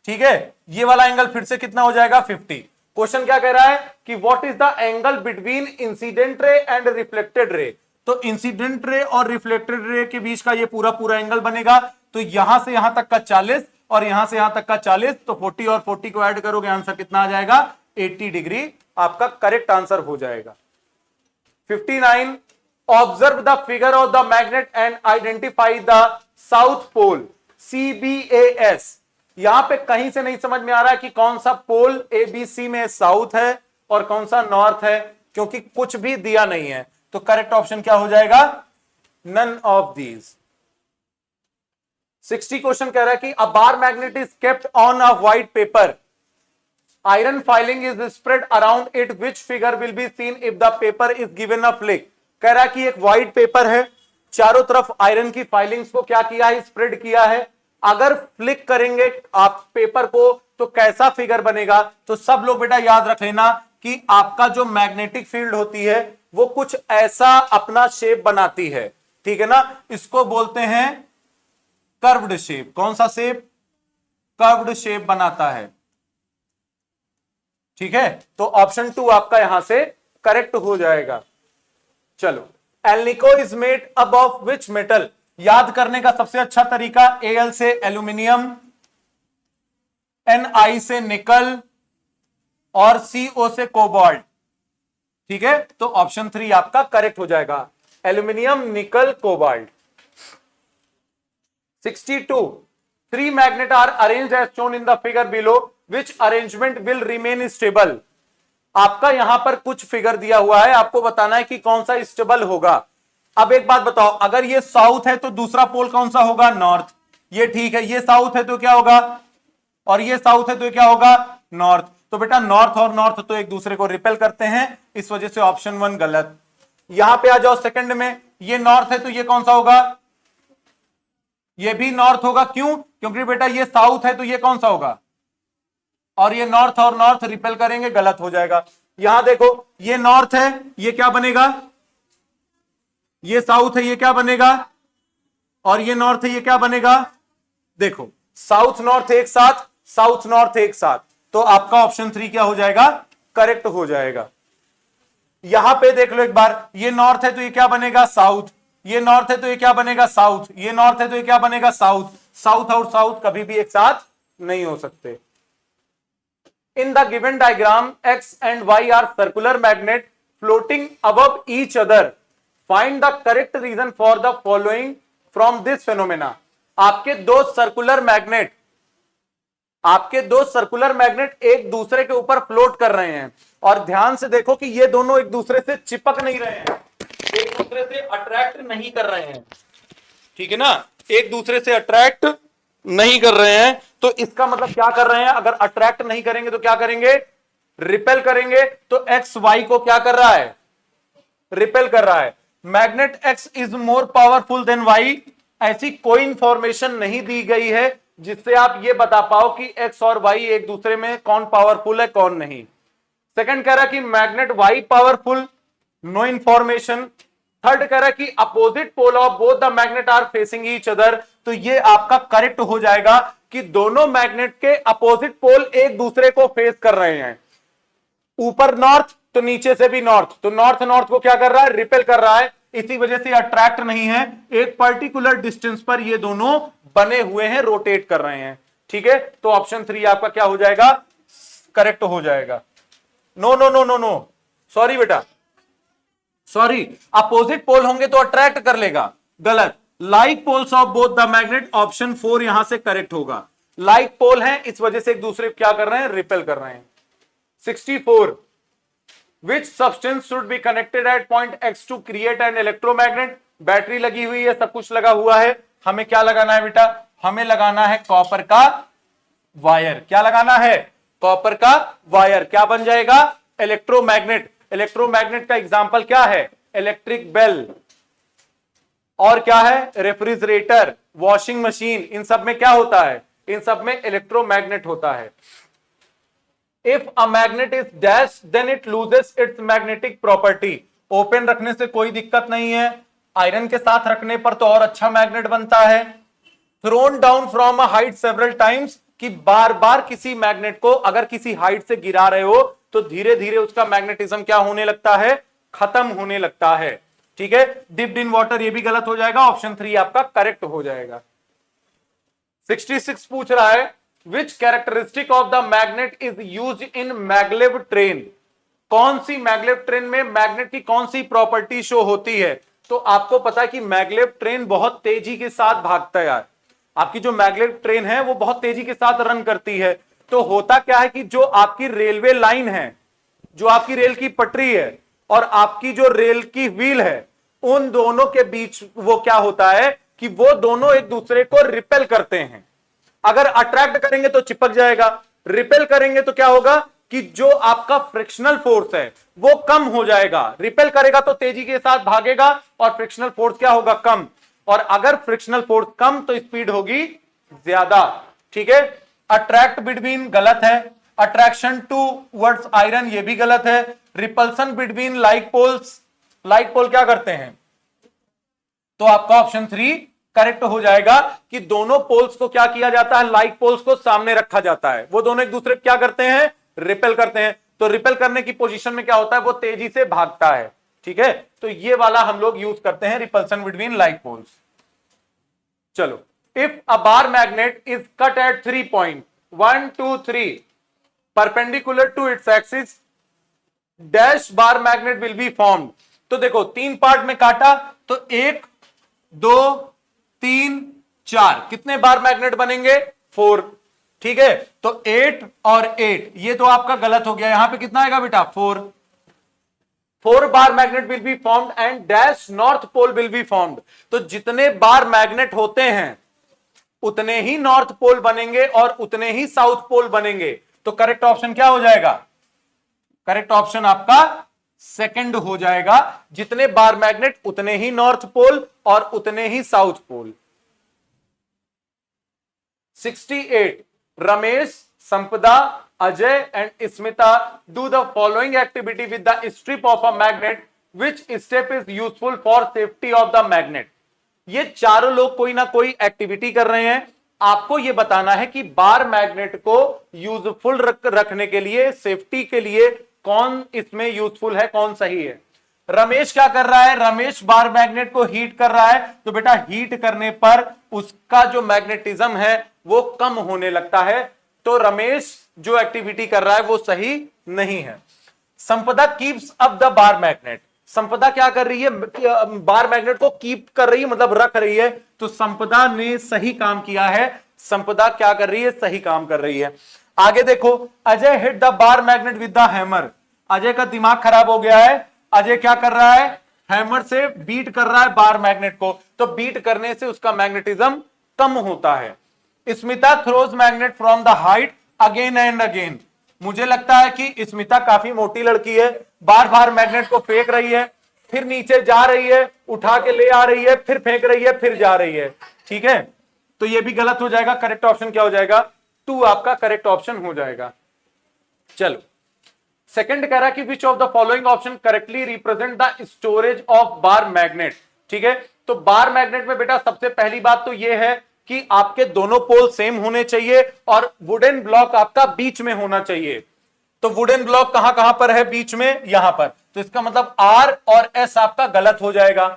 ठीक है, ये वाला एंगल फिर से कितना हो जाएगा? 50। क्वेश्चन क्या कह रहा है कि what is the angle between incident ray and reflected ray. तो इंसिडेंट रे और रिफ्लेक्टेड रे के बीच का ये पूरा पूरा एंगल बनेगा। तो यहां से यहां तक का 40 और यहां से यहां तक का 40, तो 40 और 40 को ऐड करोगे आंसर कितना आ जाएगा? 80 डिग्री आपका करेक्ट आंसर हो जाएगा। 59, observe the figure of the magnet and identify the south pole CBAS। यहां पे कहीं से नहीं समझ में आ रहा है कि कौन सा पोल ABC में साउथ है और कौन सा नॉर्थ है, क्योंकि कुछ भी दिया नहीं है। तो करेक्ट ऑप्शन क्या हो जाएगा? None of these. 60 क्वेश्चन कह रहा है कि a bar magnet is kept on a white paper, iron filing is spread around it, which figure will be seen if the paper is given a flick. कह रहा है कि एक white paper है, चारों तरफ आयरन की फाइलिंग्स को क्या किया है? स्प्रेड किया है। अगर फ्लिक करेंगे आप पेपर को तो कैसा फिगर बनेगा? तो सब लोग बेटा याद रख लेना कि आपका जो मैग्नेटिक फील्ड होती है वो कुछ ऐसा अपना शेप बनाती है। ठीक है ना, इसको बोलते हैं कर्व्ड शेप। कौन सा शेप? कर्व्ड शेप बनाता है। ठीक है, तो ऑप्शन 2 आपका यहां से करेक्ट हो जाएगा। चलो, alnico is made up of which metal. याद करने का सबसे अच्छा तरीका, Al से एल्यूमिनियम, Ni से निकल और CO से कोबाल्ट। ठीक है, तो ऑप्शन 3 आपका करेक्ट हो जाएगा, aluminium, nickel, cobalt. 62, 3 magnet are arranged as shown in the figure below, which arrangement will remain stable. आपका यहां पर कुछ फिगर दिया हुआ है, आपको बताना है कि कौन सा स्टेबल होगा। अब एक बात बताओ, अगर ये साउथ है तो दूसरा पोल कौन सा होगा? नॉर्थ। ये ठीक है, ये साउथ है तो क्या होगा? और ये साउथ है तो क्या होगा? नॉर्थ। तो बेटा नॉर्थ और नॉर्थ तो एक दूसरे को रिपेल करते हैं, इस वजह से ऑप्शन 1 गलत। यहां पे आ जाओ सेकंड में, ये नॉर्थ है तो ये कौन सा होगा? ये भी नॉर्थ होगा। क्यों? क्योंकि बेटा ये साउथ है तो ये कौन सा होगा? और ये नॉर्थ और नॉर्थ रिपेल करेंगे, गलत हो जाएगा। यहां देखो, ये नॉर्थ है, ये क्या बनेगा? ये साउथ है, ये क्या बनेगा? और ये नॉर्थ है, ये क्या बनेगा? देखो, साउथ नॉर्थ एक साथ, साउथ नॉर्थ एक साथ, तो आपका ऑप्शन 3 क्या हो जाएगा? करेक्ट हो जाएगा। यहां पे देख लो एक बार, ये नॉर्थ है तो ये क्या बनेगा? साउथ। ये नॉर्थ है तो ये क्या बनेगा? साउथ। ये नॉर्थ है तो ये क्या बनेगा? साउथ। साउथ और साउथ कभी भी एक साथ नहीं हो सकते। In the given diagram, X and Y are circular magnet floating above each other. Find the correct reason for the following from this phenomena. आपके दो सर्कुलर मैग्नेट एक दूसरे के ऊपर फ्लोट कर रहे हैं, और ध्यान से देखो कि ये दोनों एक दूसरे से चिपक नहीं रहे हैं, एक दूसरे से अट्रैक्ट नहीं कर रहे हैं। ठीक है ना, एक दूसरे से अट्रैक्ट नहीं कर रहे हैं, तो इसका मतलब क्या कर रहे हैं? अगर अट्रैक्ट नहीं करेंगे तो क्या करेंगे? रिपेल करेंगे। तो एक्स वाई को क्या कर रहा है? रिपेल कर रहा है। Magnet x is more powerful than y, ऐसी कोई इंफॉर्मेशन नहीं दी गई है जिससे आप ये बता पाओ कि एक्स और वाई एक दूसरे में कौन पावरफुल है कौन नहीं। सेकंड कह रहा है कि magnet y powerful, no information. Third कह रहा है कि opposite pole of both the magnet are facing each other, तो ये आपका करेक्ट हो जाएगा कि दोनों मैग्नेट के अपोजिट पोल एक दूसरे को फेस कर रहे हैं। ऊपर नॉर्थ तो नीचे से भी नॉर्थ, तो नॉर्थ नॉर्थ को क्या कर रहा है? रिपेल कर रहा है, इसी वजह से अट्रैक्ट नहीं है, एक पर्टिकुलर डिस्टेंस पर ये दोनों बने हुए हैं, रोटेट कर रहे हैं। ठीक है, तो ऑप्शन 3 आपका क्या हो जाएगा, करेक्ट हो जाएगा। No no no no no, sorry बेटा, सॉरी, अपोजिट पोल होंगे तो अट्रैक्ट कर लेगा, गलत। Like poles of both the magnet, option 4 यहां से करेक्ट होगा। लाइक पोल है, इस वजह से एक दूसरे क्या कर रहे हैं, रिपेल कर रहे हैं। 64, which substance should be connected at point X to create an electromagnet? Battery लगी हुई है, सब कुछ लगा हुआ है, हमें क्या लगाना है बेटा, हमें लगाना है कॉपर का वायर। क्या लगाना है, कॉपर का वायर। क्या बन जाएगा, इलेक्ट्रोमैग्नेट। इलेक्ट्रोमैग्नेट का एग्जांपल क्या है, इलेक्ट्रिक बेल, और क्या है, रेफ्रिजरेटर, वॉशिंग मशीन। इन सब में क्या होता है, इन सब में इलेक्ट्रोमैग्नेट होता है। If a magnet is dashed, then it loses its magnetic property. Open रखने से कोई दिक्कत नहीं है, आयरन के साथ रखने पर तो और अच्छा मैग्नेट बनता है। Thrown down from a height several times, कि बार बार किसी मैग्नेट को अगर किसी हाइट से गिरा रहे हो तो धीरे धीरे उसका मैग्नेटिज्म क्या होने लगता है, खत्म होने लगता है। ठीक है, डिप्ड इन वाटर, ये भी गलत हो जाएगा, ऑप्शन 3 आपका करेक्ट हो जाएगा। 66 पूछ रहा है, Which characteristic of the magnet is used in maglev train? कौन सी मैगलेव ट्रेन में मैग्नेट की कौन सी प्रॉपर्टी शो होती है? तो आपको पता है कि मैगलेव ट्रेन बहुत तेजी के साथ भागता है यार। आपकी जो मैगलेव ट्रेन है वो बहुत तेजी के साथ रन करती है। तो होता क्या है कि जो आपकी रेलवे लाइन है, जो आपकी रेल की पटरी है और आपकी जो रेल की व्हील है, उन दोनों के बीच वो क्या होता है कि वो दोनों एक दूसरे को रिपेल करते हैं। अगर अट्रैक्ट करेंगे तो चिपक जाएगा, रिपेल करेंगे तो क्या होगा कि जो आपका फ्रिक्शनल फोर्स है वो कम हो जाएगा। रिपेल करेगा तो तेजी के साथ भागेगा और फ्रिक्शनल फोर्स क्या होगा, कम। और अगर फ्रिक्शनल फोर्स कम तो स्पीड होगी ज्यादा। ठीक है, अट्रैक्ट बिटवीन गलत है, अट्रैक्शन टूवर्ड्स आयरन ये भी गलत है। Repulsion between like poles, like pole क्या करते हैं, तो आपका ऑप्शन 3 करेक्ट हो जाएगा कि दोनों पोल्स को क्या किया जाता है, लाइक पोल्स को सामने रखा जाता है, वो दोनों एक दूसरे क्या करते हैं, रिपेल करते हैं। तो रिपेल करने की पोजीशन में क्या होता है, वो तेजी से भागता है। ठीक है, तो ये वाला हम लोग यूज करते हैं, रिपल्सन बिटवीन लाइक पोल्स। चलो, if a bar magnet is cut at 3 point 1 2 3 perpendicular to its axis, dash bar magnet will be formed. तो देखो 3 पार्ट में काटा तो 1 2 3 4, कितने बार मैग्नेट बनेंगे, 4। ठीक है, तो 8 और 8, ये तो आपका गलत हो गया। यहां पे कितना आएगा बेटा, 4 bar magnet will be formed and dash north pole will be formed. तो जितने बार मैग्नेट होते हैं उतने ही नॉर्थ पोल बनेंगे और उतने ही साउथ पोल बनेंगे। तो करेक्ट ऑप्शन क्या हो जाएगा, करेक्ट ऑप्शन आपका सेकंड हो जाएगा। जितने बार मैग्नेट उतने ही नॉर्थ पोल और उतने ही साउथ पोल। 68, रमेश, संपदा, Ajay and Smita do the following activity with the strip of a magnet, which step is useful for safety of the magnet. ये चारों लोग कोई ना कोई एक्टिविटी कर रहे हैं। आपको यह बताना है कि बार मैग्नेट को यूजफुल रखने के लिए, सेफ्टी के लिए कौन इसमें यूजफुल है, कौन सही है। रमेश क्या कर रहा है, रमेश बार मैग्नेट को हीट कर रहा है। तो बेटा हीट करने पर उसका जो मैग्नेटिज्म है वो कम होने लगता है। तो रमेश जो एक्टिविटी कर रहा है वो सही नहीं है। संपदा keeps up the bar magnet, संपदा क्या कर रही है, बार मैग्नेट को कीप कर रही है, मतलब रख रही है। तो संपदा ने सही काम किया है, संपदा क्या कर रही है, सही काम कर रही है। आगे देखो, Ajay hit the bar magnet with the hammer. Ajay का दिमाग खराब हो गया है, अजय क्या कर रहा है, हैमर से बीट कर रहा है बार मैग्नेट को। तो बीट करने से उसका मैग्नेटिज्म कम होता है। Smita throws magnet from the height again and again. मुझे लगता है कि स्मिता काफी मोटी लड़की है, बार बार मैग्नेट को फेंक रही है, फिर नीचे जा रही है, उठा के ले आ रही है, फिर फेंक रही है, फिर जा रही है। ठीक है, तो ये भी गलत हो जाएगा। करेक्ट ऑप्शन क्या हो जाएगा, 2 आपका करेक्ट ऑप्शन हो जाएगा। चलो, सेकंड कह रहा है कि विच of the following option correctly represent the storage of bar magnet. ठीक है, तो बार मैग्नेट में बेटा सबसे पहली बात तो यह है कि आपके दोनों पोल सेम होने चाहिए और वुडन ब्लॉक आपका बीच में होना चाहिए। तो वुडन ब्लॉक कहां कहां पर है, बीच में, यहां पर। तो इसका मतलब आर और एस आपका गलत हो जाएगा।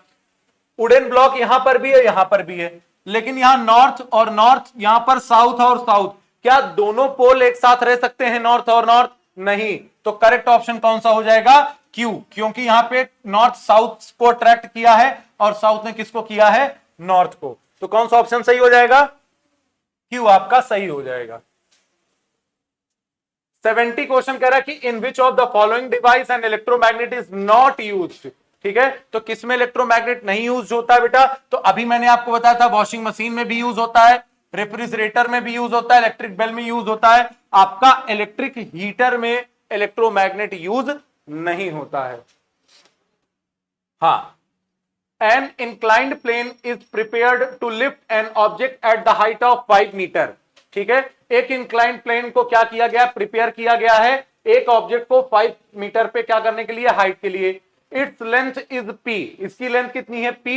वुडन ब्लॉक यहां पर भी है, यहां पर भी है, लेकिन यहां नॉर्थ और नॉर्थ, यहां पर साउथ और साउथ, क्या दोनों पोल एक साथ रह सकते हैं, नॉर्थ और नॉर्थ? नहीं। तो करेक्ट ऑप्शन कौन सा हो जाएगा? क्यू, क्योंकि यहां पे नॉर्थ साउथ को अट्रैक्ट किया है और साउथ ने किसको किया है? नॉर्थ को। तो कौन सा ऑप्शन सही हो जाएगा? क्यू आपका सही हो जाएगा। 70 क्वेश्चन कह रहा है कि in which of the following device an electromagnet is not used. ठीक है, तो किसमें इलेक्ट्रोमैग्नेट नहीं यूज होता है बेटा? तो अभी मैंने आपको बताया था वॉशिंग मशीन में भी यूज होता है, रेफ्रिजरेटर में भी यूज होता है, इलेक्ट्रिक बेल में यूज होता है। आपका इलेक्ट्रिक हीटर में इलेक्ट्रोमैग्नेट यूज नहीं होता है। हाँ, an inclined plane is prepared to lift an object at the height of 5 metre. ठीक है, एक इंक्लाइंड प्लेन को क्या किया गया? प्रिपेयर किया गया है एक ऑब्जेक्ट को 5 मीटर पे क्या करने के लिए? हाइट के लिए। इट्स लेंथ इज p, इसकी लेंथ कितनी है? p,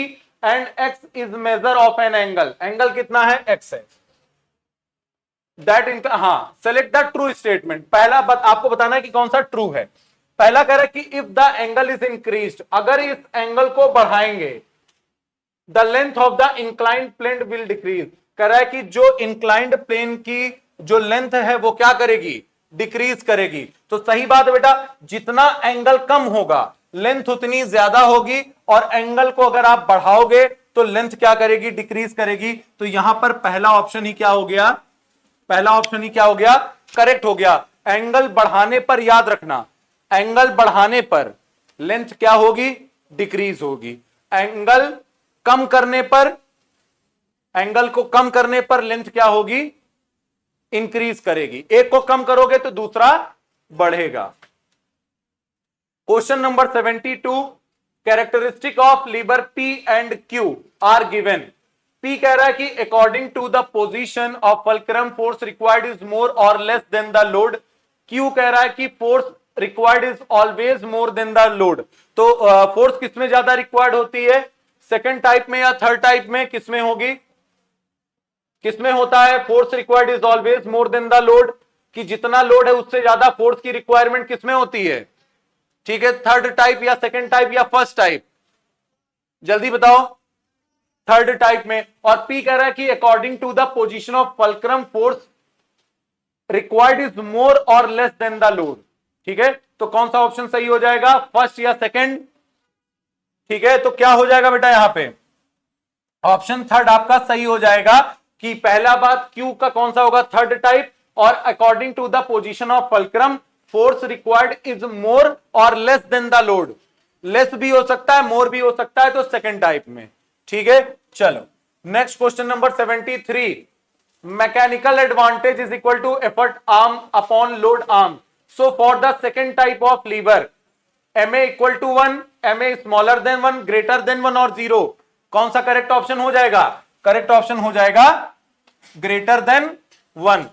and x is measure of an angle, angle कितना है? x है। दैट हाँ, सेलेक्ट द ट्रू स्टेटमेंट। पहला आपको बताना है कि कौन सा ट्रू है। पहला कह रहा है कि if the angle is increased, अगर इस एंगल को बढ़ाएंगे, the length of the inclined plane will decrease. कह रहा है कि जो इंक्लाइंड प्लेन की जो लेंथ है वो क्या करेगी? डिक्रीज करेगी। तो सही बात है बेटा, जितना एंगल कम होगा लेंथ उतनी ज्यादा होगी, और एंगल को अगर आप बढ़ाओगे तो लेंथ क्या करेगी? डिक्रीज करेगी। तो यहां पर पहला ऑप्शन ही क्या हो गया? पहला ऑप्शन ही क्या हो गया? करेक्ट हो गया। एंगल बढ़ाने पर याद रखना, एंगल बढ़ाने पर लेंथ क्या होगी? डिक्रीज होगी। एंगल कम करने पर, एंगल को कम करने पर लेंथ क्या होगी? इंक्रीज करेगी। एक को कम करोगे तो दूसरा बढ़ेगा। Question number 72, characteristic of lever P and Q are given. P कह रहा है कि according to the position of fulcrum force required is more और less than the load. Q कह रहा है कि force required is always more than the load. तो फोर्स किसमें ज्यादा रिक्वायर्ड होती है? सेकेंड टाइप में या थर्ड टाइप में? किसमें होगी? किसमें होता है force required is always more than the load? कि जितना लोड है उससे ज्यादा फोर्स की रिक्वायरमेंट किसमें होती है? ठीक है, थर्ड टाइप या सेकेंड टाइप या फर्स्ट टाइप? जल्दी बताओ। थर्ड टाइप में। और P कह रहा है कि according to the position of fulcrum force required is more और लेस देन द लोड। ठीक है, तो कौन सा ऑप्शन सही हो जाएगा? फर्स्ट या सेकेंड? ठीक है, तो क्या हो जाएगा बेटा यहां पे? ऑप्शन थर्ड आपका सही हो जाएगा कि पहला बात Q का कौन सा होगा? Third type. और according to the position of fulcrum force required is more और less than the load. Less भी हो सकता है, मोर भी हो सकता है, तो सेकेंड टाइप में। ठीक है, चलो next question number 73, mechanical advantage is equal to effort arm upon load arm. So for the second type of lever MA equal to 1, MA smaller than 1, greater than 1 और 0। कौन सा करेक्ट ऑप्शन हो जाएगा? Correct option हो जाएगा greater than 1,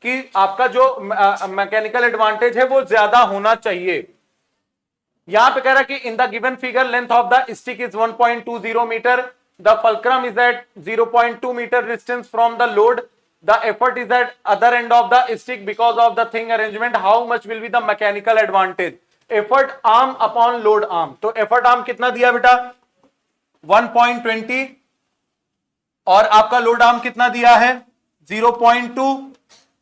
कि आपका जो मैकेनिकल एडवांटेज है वो ज्यादा होना चाहिए। यहां पे कह रहा है कि in the given figure length of the stick is 1.20 metre, the fulcrum is at 0.2 metre distance from the load, the effort is at other end of the stick because of the thing arrangement, how much will be the mechanical advantage? Effort arm upon load arm. तो effort arm कितना दिया बेटा? 1.20, और आपका load arm कितना दिया है? 0.2।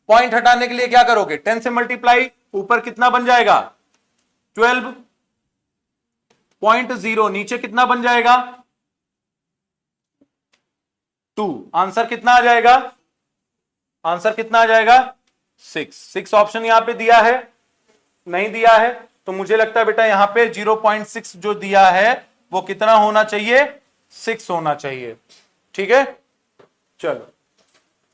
Point हटाने के लिए क्या करोगे? 10 से मल्टीप्लाई, ऊपर कितना बन जाएगा? 12.0, नीचे कितना बन जाएगा? 2। आंसर कितना आ जाएगा? आंसर कितना आ जाएगा? 6 ऑप्शन यहां पे दिया है, नहीं दिया है, तो मुझे लगता है बेटा यहां पे 0.6 जो दिया है वो कितना होना चाहिए? 6 होना चाहिए। ठीक है, चलो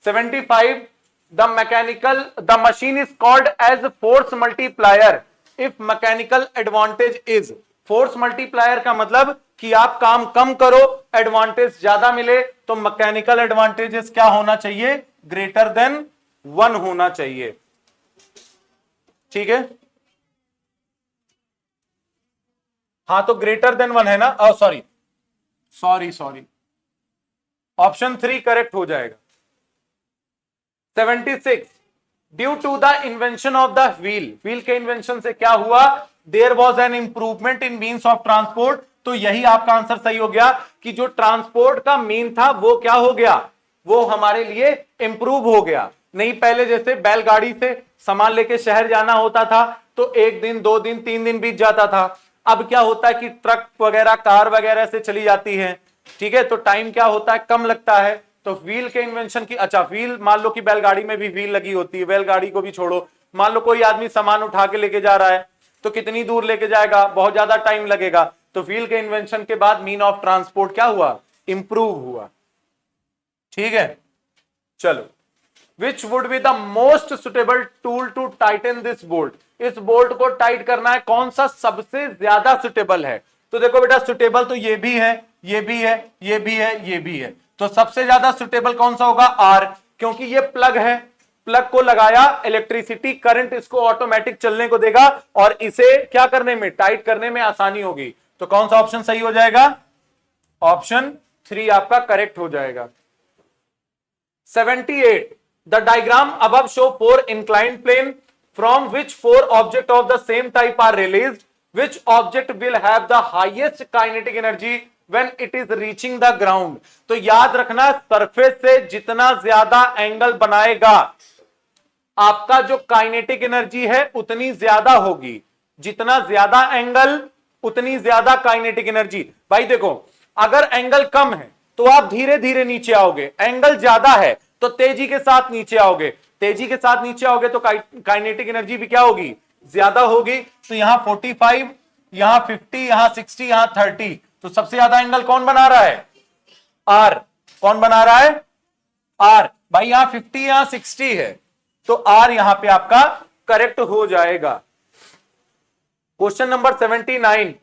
75, the machine is called as force multiplier if mechanical advantage is। force multiplier का मतलब कि आप काम कम करो, एडवांटेज ज्यादा मिले, तो मैकेनिकल एडवांटेजेस क्या होना चाहिए? ग्रेटर देन 1 होना चाहिए। ठीक है, हाँ, तो ग्रेटर देन 1 है ना? सॉरी, ऑप्शन 3 करेक्ट हो जाएगा। 76, due to the invention of the wheel, wheel के इन्वेंशन से क्या हुआ? There was an improvement in means of transport. तो यही आपका आंसर सही हो गया कि जो ट्रांसपोर्ट का मीन था वो क्या हो गया, वो हमारे लिए इंप्रूव हो गया। नहीं पहले जैसे बैलगाड़ी से सामान लेके शहर जाना होता था तो 1 दिन 2 दिन 3 दिन बीत जाता था। अब क्या होता है कि ट्रक वगैरह कार वगैरह से चली जाती है, ठीक है, तो टाइम क्या होता है, कम लगता है। तो व्हील के इन्वेंशन की, अच्छा व्हील, मान लो कि बैलगाड़ी में भी व्हील लगी होती है, बैलगाड़ी को भी छोड़ो, मान लो कोई आदमी सामान उठा के लेके जा रहा है तो कितनी दूर लेके जाएगा, बहुत ज्यादा टाइम लगेगा। तो व्हील के इन्वेंशन के बाद मीन ऑफ ट्रांसपोर्ट क्या हुआ, इंप्रूव हुआ। ठीक है, चलो, which would be the most suitable tool to tighten this bolt, इस बोल्ट को टाइट करना है, कौन सा सबसे ज्यादा सुटेबल है। तो देखो बेटा, सुटेबल तो ये भी है, ये भी है, ये भी है, ये भी है, तो सबसे ज्यादा सुटेबल कौन सा होगा, आर, क्योंकि ये प्लग है, प्लग को लगाया, इलेक्ट्रिसिटी करंट इसको ऑटोमेटिक चलने को देगा और इसे क्या करने में, टाइट करने में आसानी होगी। तो कौन सा ऑप्शन सही हो जाएगा, ऑप्शन 3 आपका करेक्ट हो जाएगा। 78, the diagram above show 4 inclined plane from which 4 objects of the same type are released, which object will have the highest kinetic energy when it is reaching the ground। तो याद रखना, surface से जितना ज्यादा angle बनाएगा आपका जो kinetic energy है उतनी ज्यादा होगी, जितना ज्यादा एंगल उतनी ज्यादा काइनेटिक एनर्जी। भाई देखो, अगर एंगल कम है तो आप धीरे धीरे नीचे आओगे, एंगल ज्यादा है तो तेजी के साथ नीचे आओगे, तेजी के साथ नीचे आओगे तो काइनेटिक एनर्जी भी क्या होगी, ज्यादा होगी। तो यहां 45, यहां 50, यहां 60, यहां 30, तो सबसे ज्यादा एंगल कौन बना रहा है, आर। कौन बना रहा है, आर। भाई यहां 50, यहां 60 है, तो आर यहां पे आपका करेक्ट हो जाएगा। Question number 79,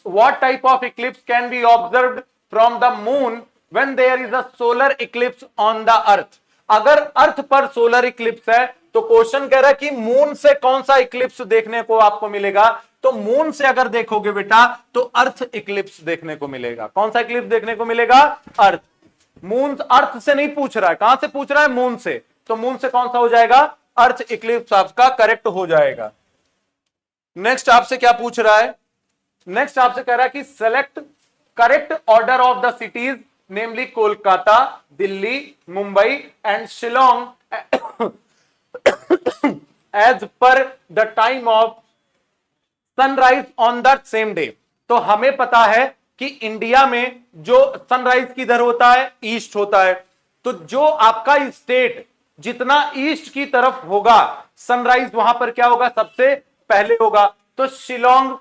what type of eclipse can be observed from the moon when there is a solar eclipse on the earth। अगर अर्थ पर सोलर इक्लिप्स है तो क्वेश्चन कह रहा है कि मून से कौन सा इक्लिप्स देखने को आपको मिलेगा। तो मून से अगर देखोगे बेटा तो अर्थ इक्लिप्स देखने को मिलेगा। कौन सा इक्लिप्स देखने को मिलेगा, अर्थ। मून अर्थ से नहीं पूछ रहा है, कहां से पूछ रहा है, मून से। तो मून से कौन सा हो जाएगा, अर्थ इक्लिप्स आपका करेक्ट हो जाएगा। नेक्स्ट आपसे क्या पूछ रहा है, नेक्स्ट आपसे कह रहा है कि select correct order of the cities namely Kolkata, Delhi, Mumbai and Shillong as per the time of sunrise on the same day. तो हमें पता है कि इंडिया में जो सनराइज किधर होता है, ईस्ट होता है। तो जो आपका स्टेट जितना ईस्ट की तरफ होगा सनराइज वहां पर क्या होगा, सबसे पहले होगा। तो शिलोंग,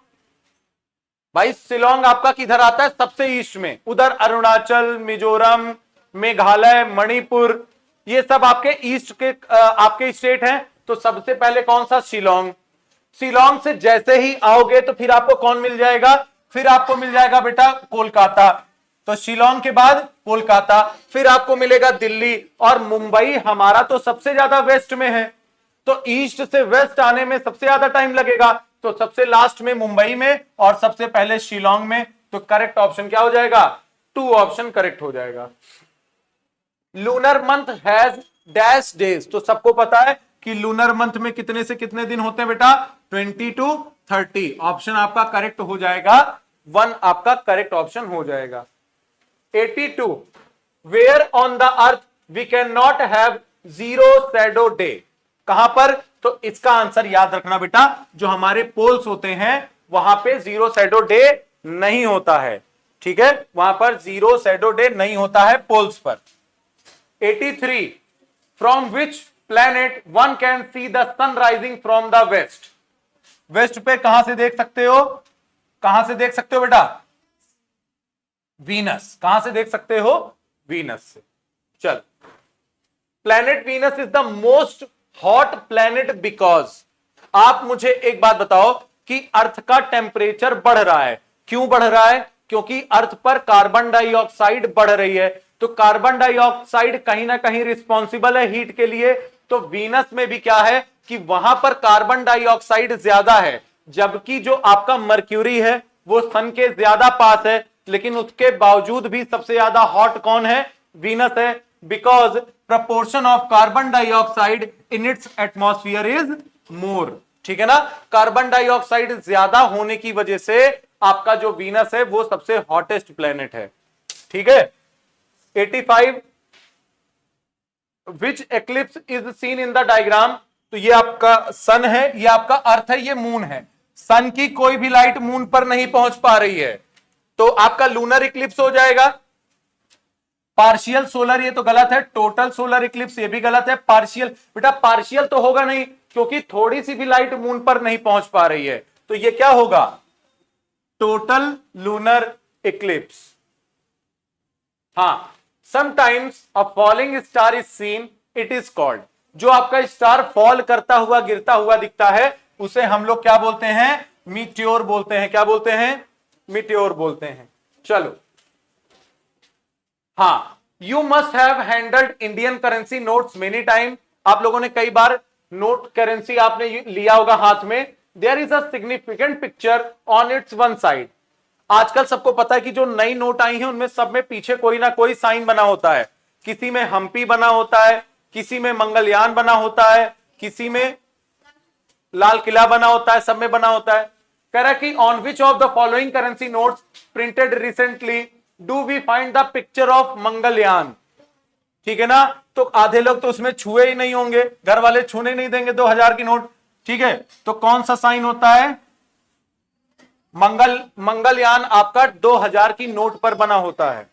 भाई शिलोंग आपका किधर आता है, सबसे ईस्ट में, उधर अरुणाचल, मिजोरम, मेघालय, मणिपुर, ये सब आपके ईस्ट के आपके स्टेट हैं। तो सबसे पहले कौन सा, शिलोंग। शिलोंग से जैसे ही आओगे तो फिर आपको कौन मिल जाएगा, फिर आपको मिल जाएगा बेटा कोलकाता। तो शिलोंग के बाद कोलकाता, फिर आपको मिलेगा दिल्ली, और मुंबई हमारा तो सबसे ज्यादा वेस्ट में है, तो ईस्ट से वेस्ट आने में सबसे ज्यादा टाइम लगेगा। तो सबसे लास्ट में मुंबई में और सबसे पहले शिलोंग में। तो करेक्ट ऑप्शन क्या हो जाएगा, 2 ऑप्शन करेक्ट हो जाएगा। Lunar month has dash days. तो सबको पता है कि लूनर मंथ में कितने से कितने दिन होते हैं बेटा, 20 to 30। ऑप्शन आपका करेक्ट हो जाएगा, 1 आपका करेक्ट ऑप्शन हो जाएगा। 82, where on the earth we can not have zero shadow day. कहां पर, तो इसका आंसर याद रखना बेटा, जो हमारे पोल्स होते हैं वहां पे जीरो शैडो डे नहीं होता है, ठीक है, वहां पर जीरो शैडो डे नहीं होता है पोल्स पर। 83, from which planet one can see the sun rising from the west. West पे कहां से देख सकते हो, कहां से देख सकते हो बेटा, वीनस। कहां से देख सकते हो, वीनस से। चल, planet Venus is the most hot planet because. आप मुझे एक बात बताओ कि अर्थ का टेम्परेचर बढ़ रहा है, क्यों बढ़ रहा है, क्योंकि अर्थ पर कार्बन डाइऑक्साइड बढ़ रही है। तो कार्बन डाइऑक्साइड कहीं ना कहीं रिस्पॉन्सिबल है हीट के लिए। तो वीनस में भी क्या है कि वहां पर कार्बन डाइऑक्साइड ज्यादा है, जबकि जो आपका मर्क्यूरी है वो सन के ज्यादा पास है, लेकिन उसके बावजूद भी सबसे ज्यादा हॉट कौन है, वीनस है। Because proportion of carbon dioxide in its atmosphere is more. ठीक है ना, कार्बन डाइऑक्साइड ज्यादा होने की वजह से आपका जो वीनस है वो सबसे हॉटेस्ट प्लेनेट है। ठीक है। 85 which eclipse is seen in the diagram. तो ये आपका सन है, ये आपका अर्थ है, ये मून है। सन की कोई भी लाइट मून पर नहीं पहुंच पा रही है, तो आपका लूनर इक्लिप्स हो जाएगा। पार्शियल सोलर ये तो गलत है, टोटल सोलर इक्लिप्स ये भी गलत है। पार्शियल बेटा पार्शियल तो होगा नहीं, क्योंकि थोड़ी सी भी लाइट मून पर नहीं पहुंच पा रही है, तो ये क्या होगा, टोटल लूनर इक्लिप्स। हां, sometimes a falling star is seen, it is called. जो आपका स्टार फॉल करता हुआ गिरता हुआ दिखता है उसे हम लोग क्या बोलते हैं, मीटियोर बोलते हैं। क्या बोलते हैं, मीटियोर बोलते हैं। चलो, हाँ, you must have handled Indian currency notes many time. आप लोगों ने कई बार नोट करेंसी आपने लिया होगा हाथ में। There is a significant picture on its one side. आजकल सबको पता है कि जो नई नोट आई है उनमें सब में पीछे कोई ना कोई साइन बना होता है। किसी में हम्पी बना होता है, किसी में मंगलयान बना होता है, किसी में लाल किला बना होता है, सब में बना होता है। कह रहा है कि on which of the following currency notes printed recently do we find the picture of Mangalyaan. ठीक है ना, तो आधे लोग तो उसमें छुए ही नहीं होंगे, घर वाले छूने नहीं देंगे 2000 की नोट। ठीक है, तो कौन सा साइन होता है, मंगलयान आपका 2000 की नोट पर बना होता है।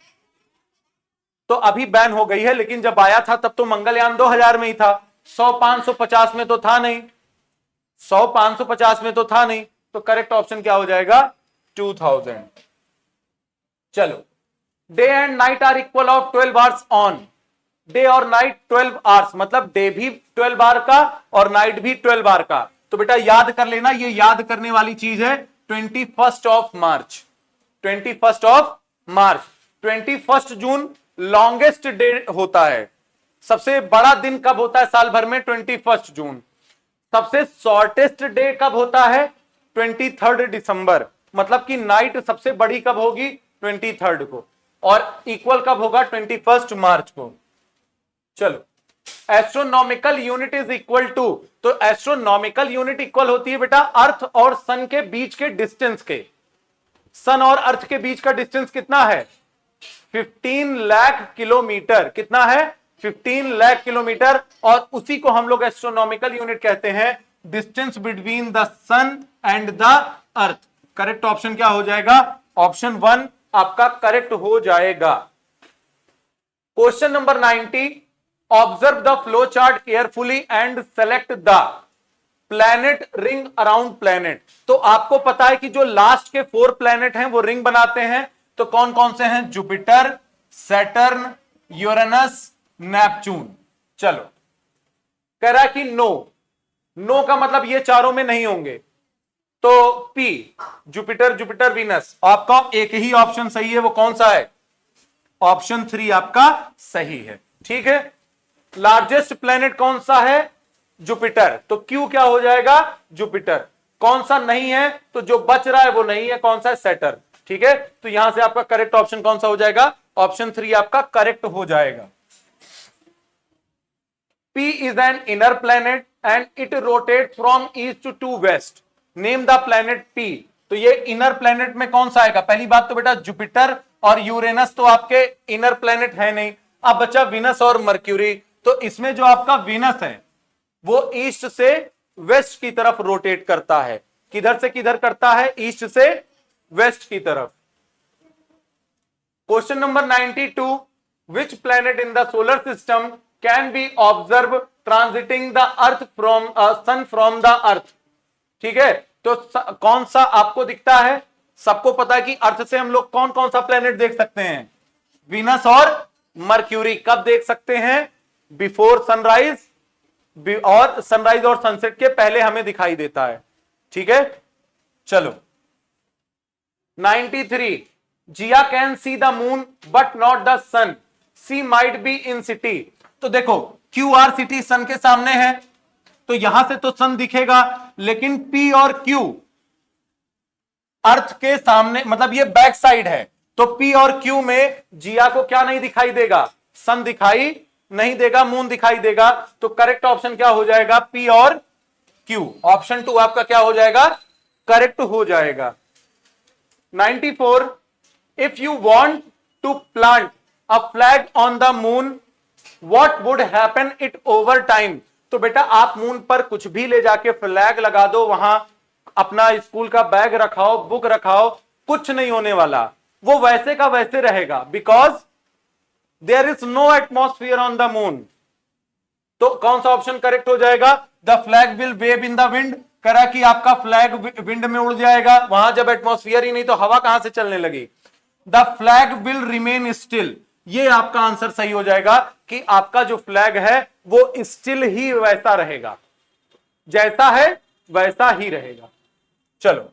तो अभी बैन हो गई है, लेकिन जब आया था तब तो मंगलयान 2000 में ही था, 100 550 में तो था नहीं, 100 550 में तो था नहीं। तो करेक्ट ऑप्शन क्या हो जाएगा, 2000। चलो, day and night are equal of 12 hours on. Day और नाइट 12 आवर्स, मतलब डे भी 12 आवर का और नाइट भी 12 आवर का। तो बेटा याद कर लेना, ये याद करने वाली चीज है 21 of March. 21 of March, 21 June longest day होता है। सबसे बड़ा दिन कब होता है साल भर में, 21 जून। सबसे शॉर्टेस्ट डे कब होता है, 23 दिसंबर। मतलब कि नाइट सबसे बड़ी कब होगी, 23 को, और इक्वल कब होगा, 21 मार्च को। चलो, astronomical unit is equal to. तो एस्ट्रोनॉमिकल यूनिट इक्वल होती है बेटा अर्थ और सन के बीच के डिस्टेंस के। सन और अर्थ के बीच का डिस्टेंस कितना है, 15 लाख किलोमीटर। कितना है, 15 लाख किलोमीटर। और उसी को हम लोग एस्ट्रोनॉमिकल यूनिट कहते हैं, distance between the sun and the earth. Correct option क्या हो जाएगा, ऑप्शन 1 आपका करेक्ट हो जाएगा। Question number 90, observe the flow chart carefully and select the planet ring around planet. तो आपको पता है कि जो लास्ट के 4 प्लैनेट हैं वो रिंग बनाते हैं। तो कौन कौन से हैं, जुपिटर, सैटर्न, यूरेनस, नेपच्यून। चलो, कह रहा है कि नो का मतलब ये चारों में नहीं होंगे। तो पी, जुपिटर, जुपिटर, वीनस। आपका एक ही ऑप्शन सही है, वो कौन सा है, ऑप्शन 3 आपका सही है। ठीक है, लार्जेस्ट प्लेनेट कौन सा है, जुपिटर। तो क्यू क्या हो जाएगा, जुपिटर। कौन सा नहीं है, तो जो बच रहा है वो नहीं है, कौन सा है, सैटर्न। ठीक है, तो यहां से आपका करेक्ट ऑप्शन कौन सा हो जाएगा, ऑप्शन 3 आपका करेक्ट हो जाएगा। P is an inner planet and it rotates from east to west. Name the planet P. तो ये इनर प्लेनेट में कौन सा आएगा, पहली बात तो बेटा जुपिटर और यूरेनस तो आपके इनर प्लेनेट है नहीं। अब बचा विनस और मर्क्यूरी। तो इसमें जो आपका विनस है वो ईस्ट से वेस्ट की तरफ रोटेट करता है। किधर से किधर करता है, ईस्ट से वेस्ट की तरफ। Question number 92, which planet in the solar system can be observe transiting the earth from sun from the earth. ठीक है, तो कौन सा आपको दिखता है, सबको पता है कि अर्थ से हम लोग कौन कौन सा प्लेनेट देख सकते हैं, वीनस और मर्क्यूरी। कब देख सकते हैं, बिफोर सनराइज, और सनराइज और सनसेट के पहले हमें दिखाई देता है। ठीक है, चलो 93, Jiya can see the moon but not the sun, she might be in city. तो देखो क्यू आर सिटी सन के सामने है, तो यहां से तो सन दिखेगा, लेकिन पी और क्यू अर्थ के सामने, मतलब ये बैक साइड है। तो पी और क्यू में जिया को क्या नहीं दिखाई देगा, सन दिखाई नहीं देगा, मून दिखाई देगा। तो करेक्ट ऑप्शन क्या हो जाएगा, पी और क्यू। ऑप्शन 2 आपका क्या हो जाएगा, करेक्ट हो जाएगा। 94, if you want to plant a flag on the moon, what would happen it over time? तो बेटा आप मून पर कुछ भी ले जाके फ्लैग लगा दो, वहां अपना स्कूल का बैग रखाओ, बुक रखाओ, कुछ नहीं होने वाला, वो वैसे का वैसे रहेगा, because there is no atmosphere on the moon. तो कौन सा ऑप्शन करेक्ट हो जाएगा? The flag will wave in the wind. करा कि आपका फ्लैग विंड में उड़ जाएगा, वहां जब एटमॉस्फेयर ही नहीं तो हवा कहां से चलने लगी? The flag will remain still. ये आपका आंसर सही हो जाएगा कि आपका जो फ्लैग है वो स्टिल ही वैसा रहेगा, जैसा है वैसा ही रहेगा। चलो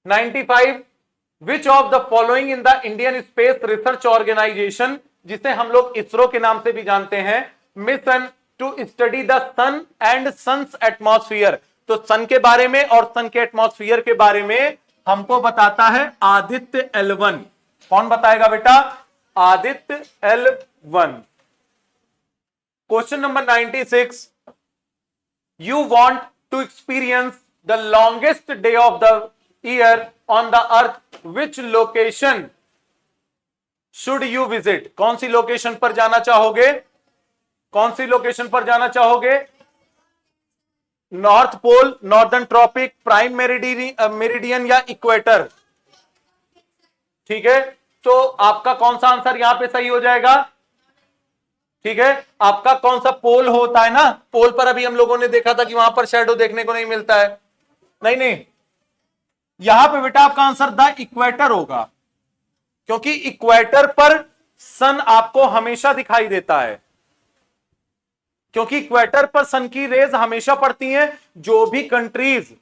95, which of the following in the Indian space research organisation, जिसे हम लोग इसरो के नाम से भी जानते हैं, mission to study the sun and sun's atmosphere. तो सन के बारे में और सन के एटमॉस्फेयर के बारे में हमको बताता है आदित्य L1। कौन बताएगा बेटा? Aditya L1। Question number 96, you want to experience the longest day of the year on the earth, which location should you visit? कौन सी लोकेशन पर जाना चाहोगे? कौन सी लोकेशन पर जाना चाहोगे? North pole, northern tropic, prime meridian या इक्वेटर? ठीक है, तो आपका कौन सा आंसर यहां पे सही हो जाएगा? ठीक है, आपका कौन सा पोल होता है ना, पोल पर अभी हम लोगों ने देखा था कि वहां पर शैडो देखने को नहीं मिलता है। नहीं नहीं, यहां पे बेटा आपका आंसर द इक्वेटर होगा, क्योंकि इक्वेटर पर सन आपको हमेशा दिखाई देता है, क्योंकि इक्वेटर पर सन की रेज हमेशा पड़ती हैं। जो भी कंट्रीज,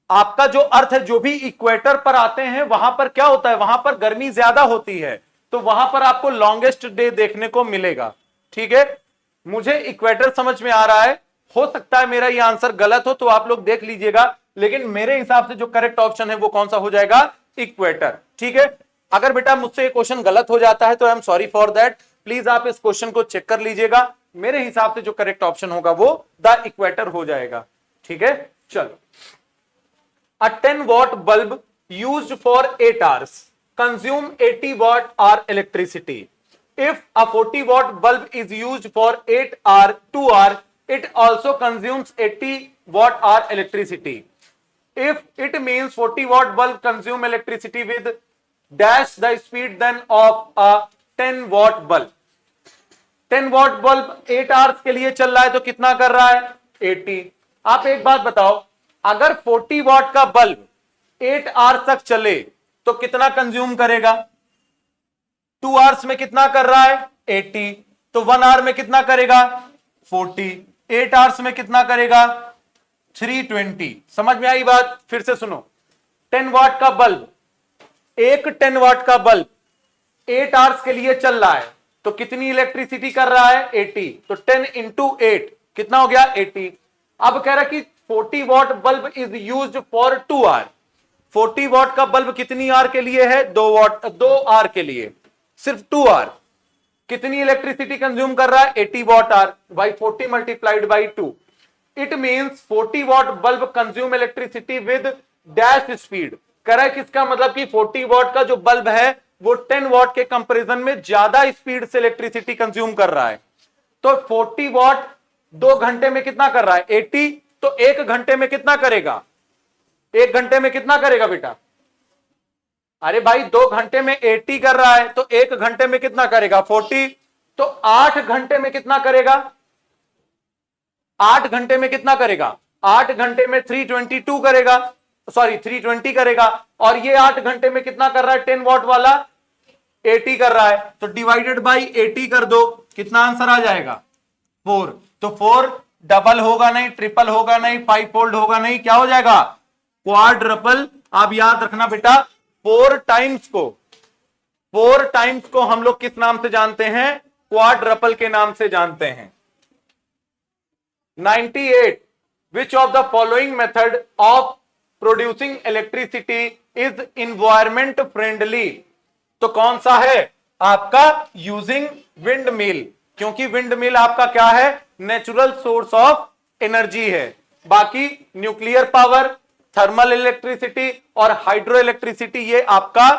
आपका जो अर्थ है, जो भी इक्वेटर पर आते हैं वहां पर क्या होता है? वहां पर गर्मी ज्यादा होती है, तो वहां पर आपको लॉन्गेस्ट डे देखने को मिलेगा। ठीक है, मुझे इक्वेटर समझ में आ रहा है, हो सकता है मेरा ये आंसर गलत हो तो आप लोग देख लीजिएगा, लेकिन मेरे हिसाब से जो करेक्ट ऑप्शन है वो कौन सा हो जाएगा? इक्वेटर। ठीक है, अगर बेटा मुझसे ये क्वेश्चन गलत हो जाता है तो I am sorry for that, please आप इस क्वेश्चन को चेक कर लीजिएगा। मेरे हिसाब से जो करेक्ट ऑप्शन होगा वो द इक्वेटर हो जाएगा। ठीक है, चलो, a 10 watt bulb used for 8 hours consume 80 watt hour electricity. If a 40 watt bulb is used for 2 hour, it also consumes 80 watt hour electricity. If it means 40 watt bulb consume electricity with dash the speed then of a 10 watt bulb. 10 watt bulb 8 hours के लिए चल रहा है तो कितना कर रहा है? 80। आप एक बात बताओ, अगर 40 वॉट का बल्ब 8 आवर्स तक चले तो कितना कंज्यूम करेगा? 2 आवर्स में कितना कर रहा है? 80। तो 1 आवर में कितना करेगा? 40। 8 आवर्स में कितना करेगा? 320। समझ में आई बात? फिर से सुनो, 10 वॉट का बल्ब, एक 10 वॉट का बल्ब 8 आवर्स के लिए चल रहा है तो कितनी इलेक्ट्रिसिटी कर रहा है? 80। तो 10 इंटू 8 कितना हो गया? 80। अब कह रहा कि 40 watt bulb is used for 2 hour. 40 watt का बल्ब कितनी आवर के लिए है? 2 आवर के लिए, सिर्फ 2 आवर। कितनी इलेक्ट्रिसिटी कंज्यूम कर रहा है? 80 watt hour by 40 multiplied by 2। It means 40 watt bulb consume electricity with dash speed. कह रहा है कि इसका मतलब कि 40 वॉट का जो बल्ब है वो 10 वॉट के कंपैरिजन में ज्यादा स्पीड से इलेक्ट्रिसिटी कंज्यूम कर रहा है। तो 40 वॉट 2 घंटे में कितना कर रहा है? 80। तो 1 घंटे में कितना करेगा? 1 घंटे में कितना करेगा बेटा? अरे भाई 2 घंटे में 80 कर रहा है तो 1 घंटे में कितना करेगा? 40। तो 8 घंटे में कितना करेगा? 8 घंटे में कितना करेगा? 8 घंटे में 322 करेगा, सॉरी 320 करेगा। और ये 8 घंटे में कितना कर रहा है? 10 वॉट वाला 80 कर रहा है, तो डिवाइडेड बाई 80 कर दो, कितना आंसर आ जाएगा? 4। तो 4 डबल होगा नहीं, ट्रिपल होगा नहीं, 5 फोल्ड होगा नहीं, क्या हो जाएगा? क्वाड्रपल। आप याद रखना बेटा, 4 टाइम्स को हम लोग किस नाम से जानते हैं? क्वाड्रपल के नाम से जानते हैं। 98, विच of the following method of producing electricity is environment friendly? तो कौन सा है आपका? यूजिंग विंड मिल, क्योंकि विंड मिल आपका क्या है? नेचुरल सोर्स ऑफ एनर्जी है। बाकी न्यूक्लियर पावर, थर्मल इलेक्ट्रिसिटी और हाइड्रो इलेक्ट्रिसिटी ये आपका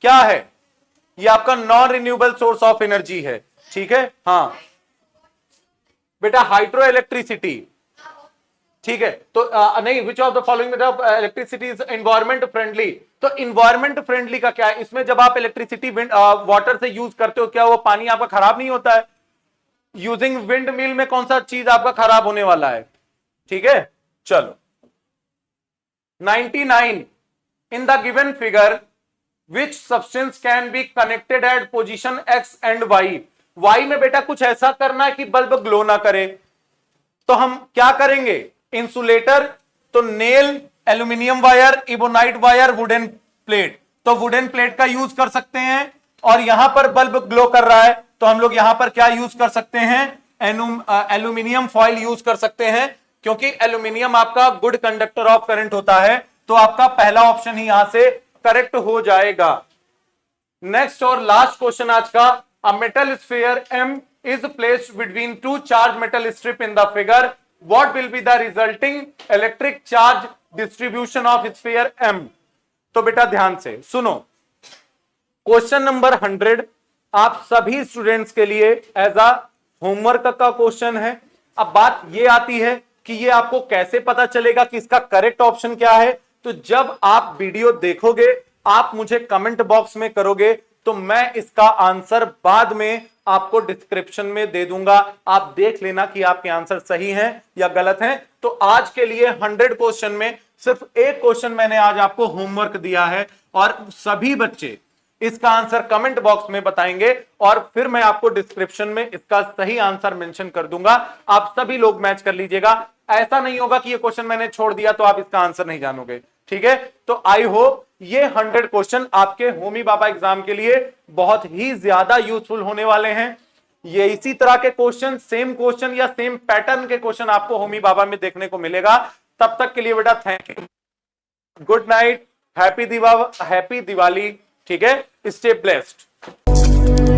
क्या है, ये आपका non renewable source of energy है, ठीक है। हाँ बेटा हाइड्रो इलेक्ट्रिसिटी, ठीक है। तो नहीं, विच of the following electricity is environment friendly, तो इन्वायरमेंट फ्रेंडली का क्या है, इसमें जब आप इलेक्ट्रिसिटी वाटर से यूज करते हो क्या वो पानी आपका खराब नहीं होता है, यूजिंग विंड मिल में कौन सा चीज आपका खराब होने वाला है, ठीक है। चलो 99 in the given figure which substance can be connected at position X and Y, Y में बेटा कुछ ऐसा करना है कि बल्ब ग्लो ना करे, तो हम क्या करेंगे, इंसुलेटर, तो nail, aluminium wire, ebonite wire, wooden plate, तो वुडन प्लेट का यूज कर सकते हैं। और यहां पर बल्ब ग्लो कर रहा है तो हम लोग यहां पर क्या यूज कर सकते हैं, एल्यूमिनियम फॉइल यूज कर सकते हैं, क्योंकि एल्यूमिनियम आपका गुड कंडक्टर ऑफ करंट होता है, तो आपका पहला ऑप्शन ही यहां से करेक्ट हो जाएगा। नेक्स्ट और लास्ट क्वेश्चन आज का, a metal sphere M is placed between two charged metal strip in the figure, what will be the resulting electric charge distribution of sphere M? तो बेटा ध्यान से सुनो, क्वेश्चन नंबर 100 आप सभी स्टूडेंट्स के लिए एज अ होमवर्क का क्वेश्चन है। अब बात ये आती है कि ये आपको कैसे पता चलेगा कि इसका करेक्ट ऑप्शन क्या है, तो जब आप वीडियो देखोगे, आप मुझे कमेंट बॉक्स में करोगे, तो मैं इसका आंसर बाद में आपको डिस्क्रिप्शन में दे दूंगा, आप देख लेना कि आपके आंसर सही हैं या गलत हैं। तो आज के लिए 100 क्वेश्चन में सिर्फ एक क्वेश्चन मैंने आज आपको होमवर्क दिया है, और सभी बच्चे इसका आंसर कमेंट बॉक्स में बताएंगे, और फिर मैं आपको डिस्क्रिप्शन में इसका सही आंसर मेंशन कर दूंगा, आप सभी लोग मैच कर लीजिएगा। ऐसा नहीं होगा कि ये क्वेश्चन मैंने छोड़ दिया तो आप इसका आंसर नहीं जानोगे, ठीक है। तो आई होप ये 100 क्वेश्चन आपके होमी बाबा एग्जाम के लिए बहुत ही ज्यादा यूजफुल होने वाले हैं। ये इसी तरह के क्वेश्चन, सेम क्वेश्चन या सेम पैटर्न के क्वेश्चन आपको होमी बाबा में देखने को मिलेगा। तब तक के लिए बेटा thank you, good night, happy Diwali, ठीक है, स्टे ब्लेस्ड।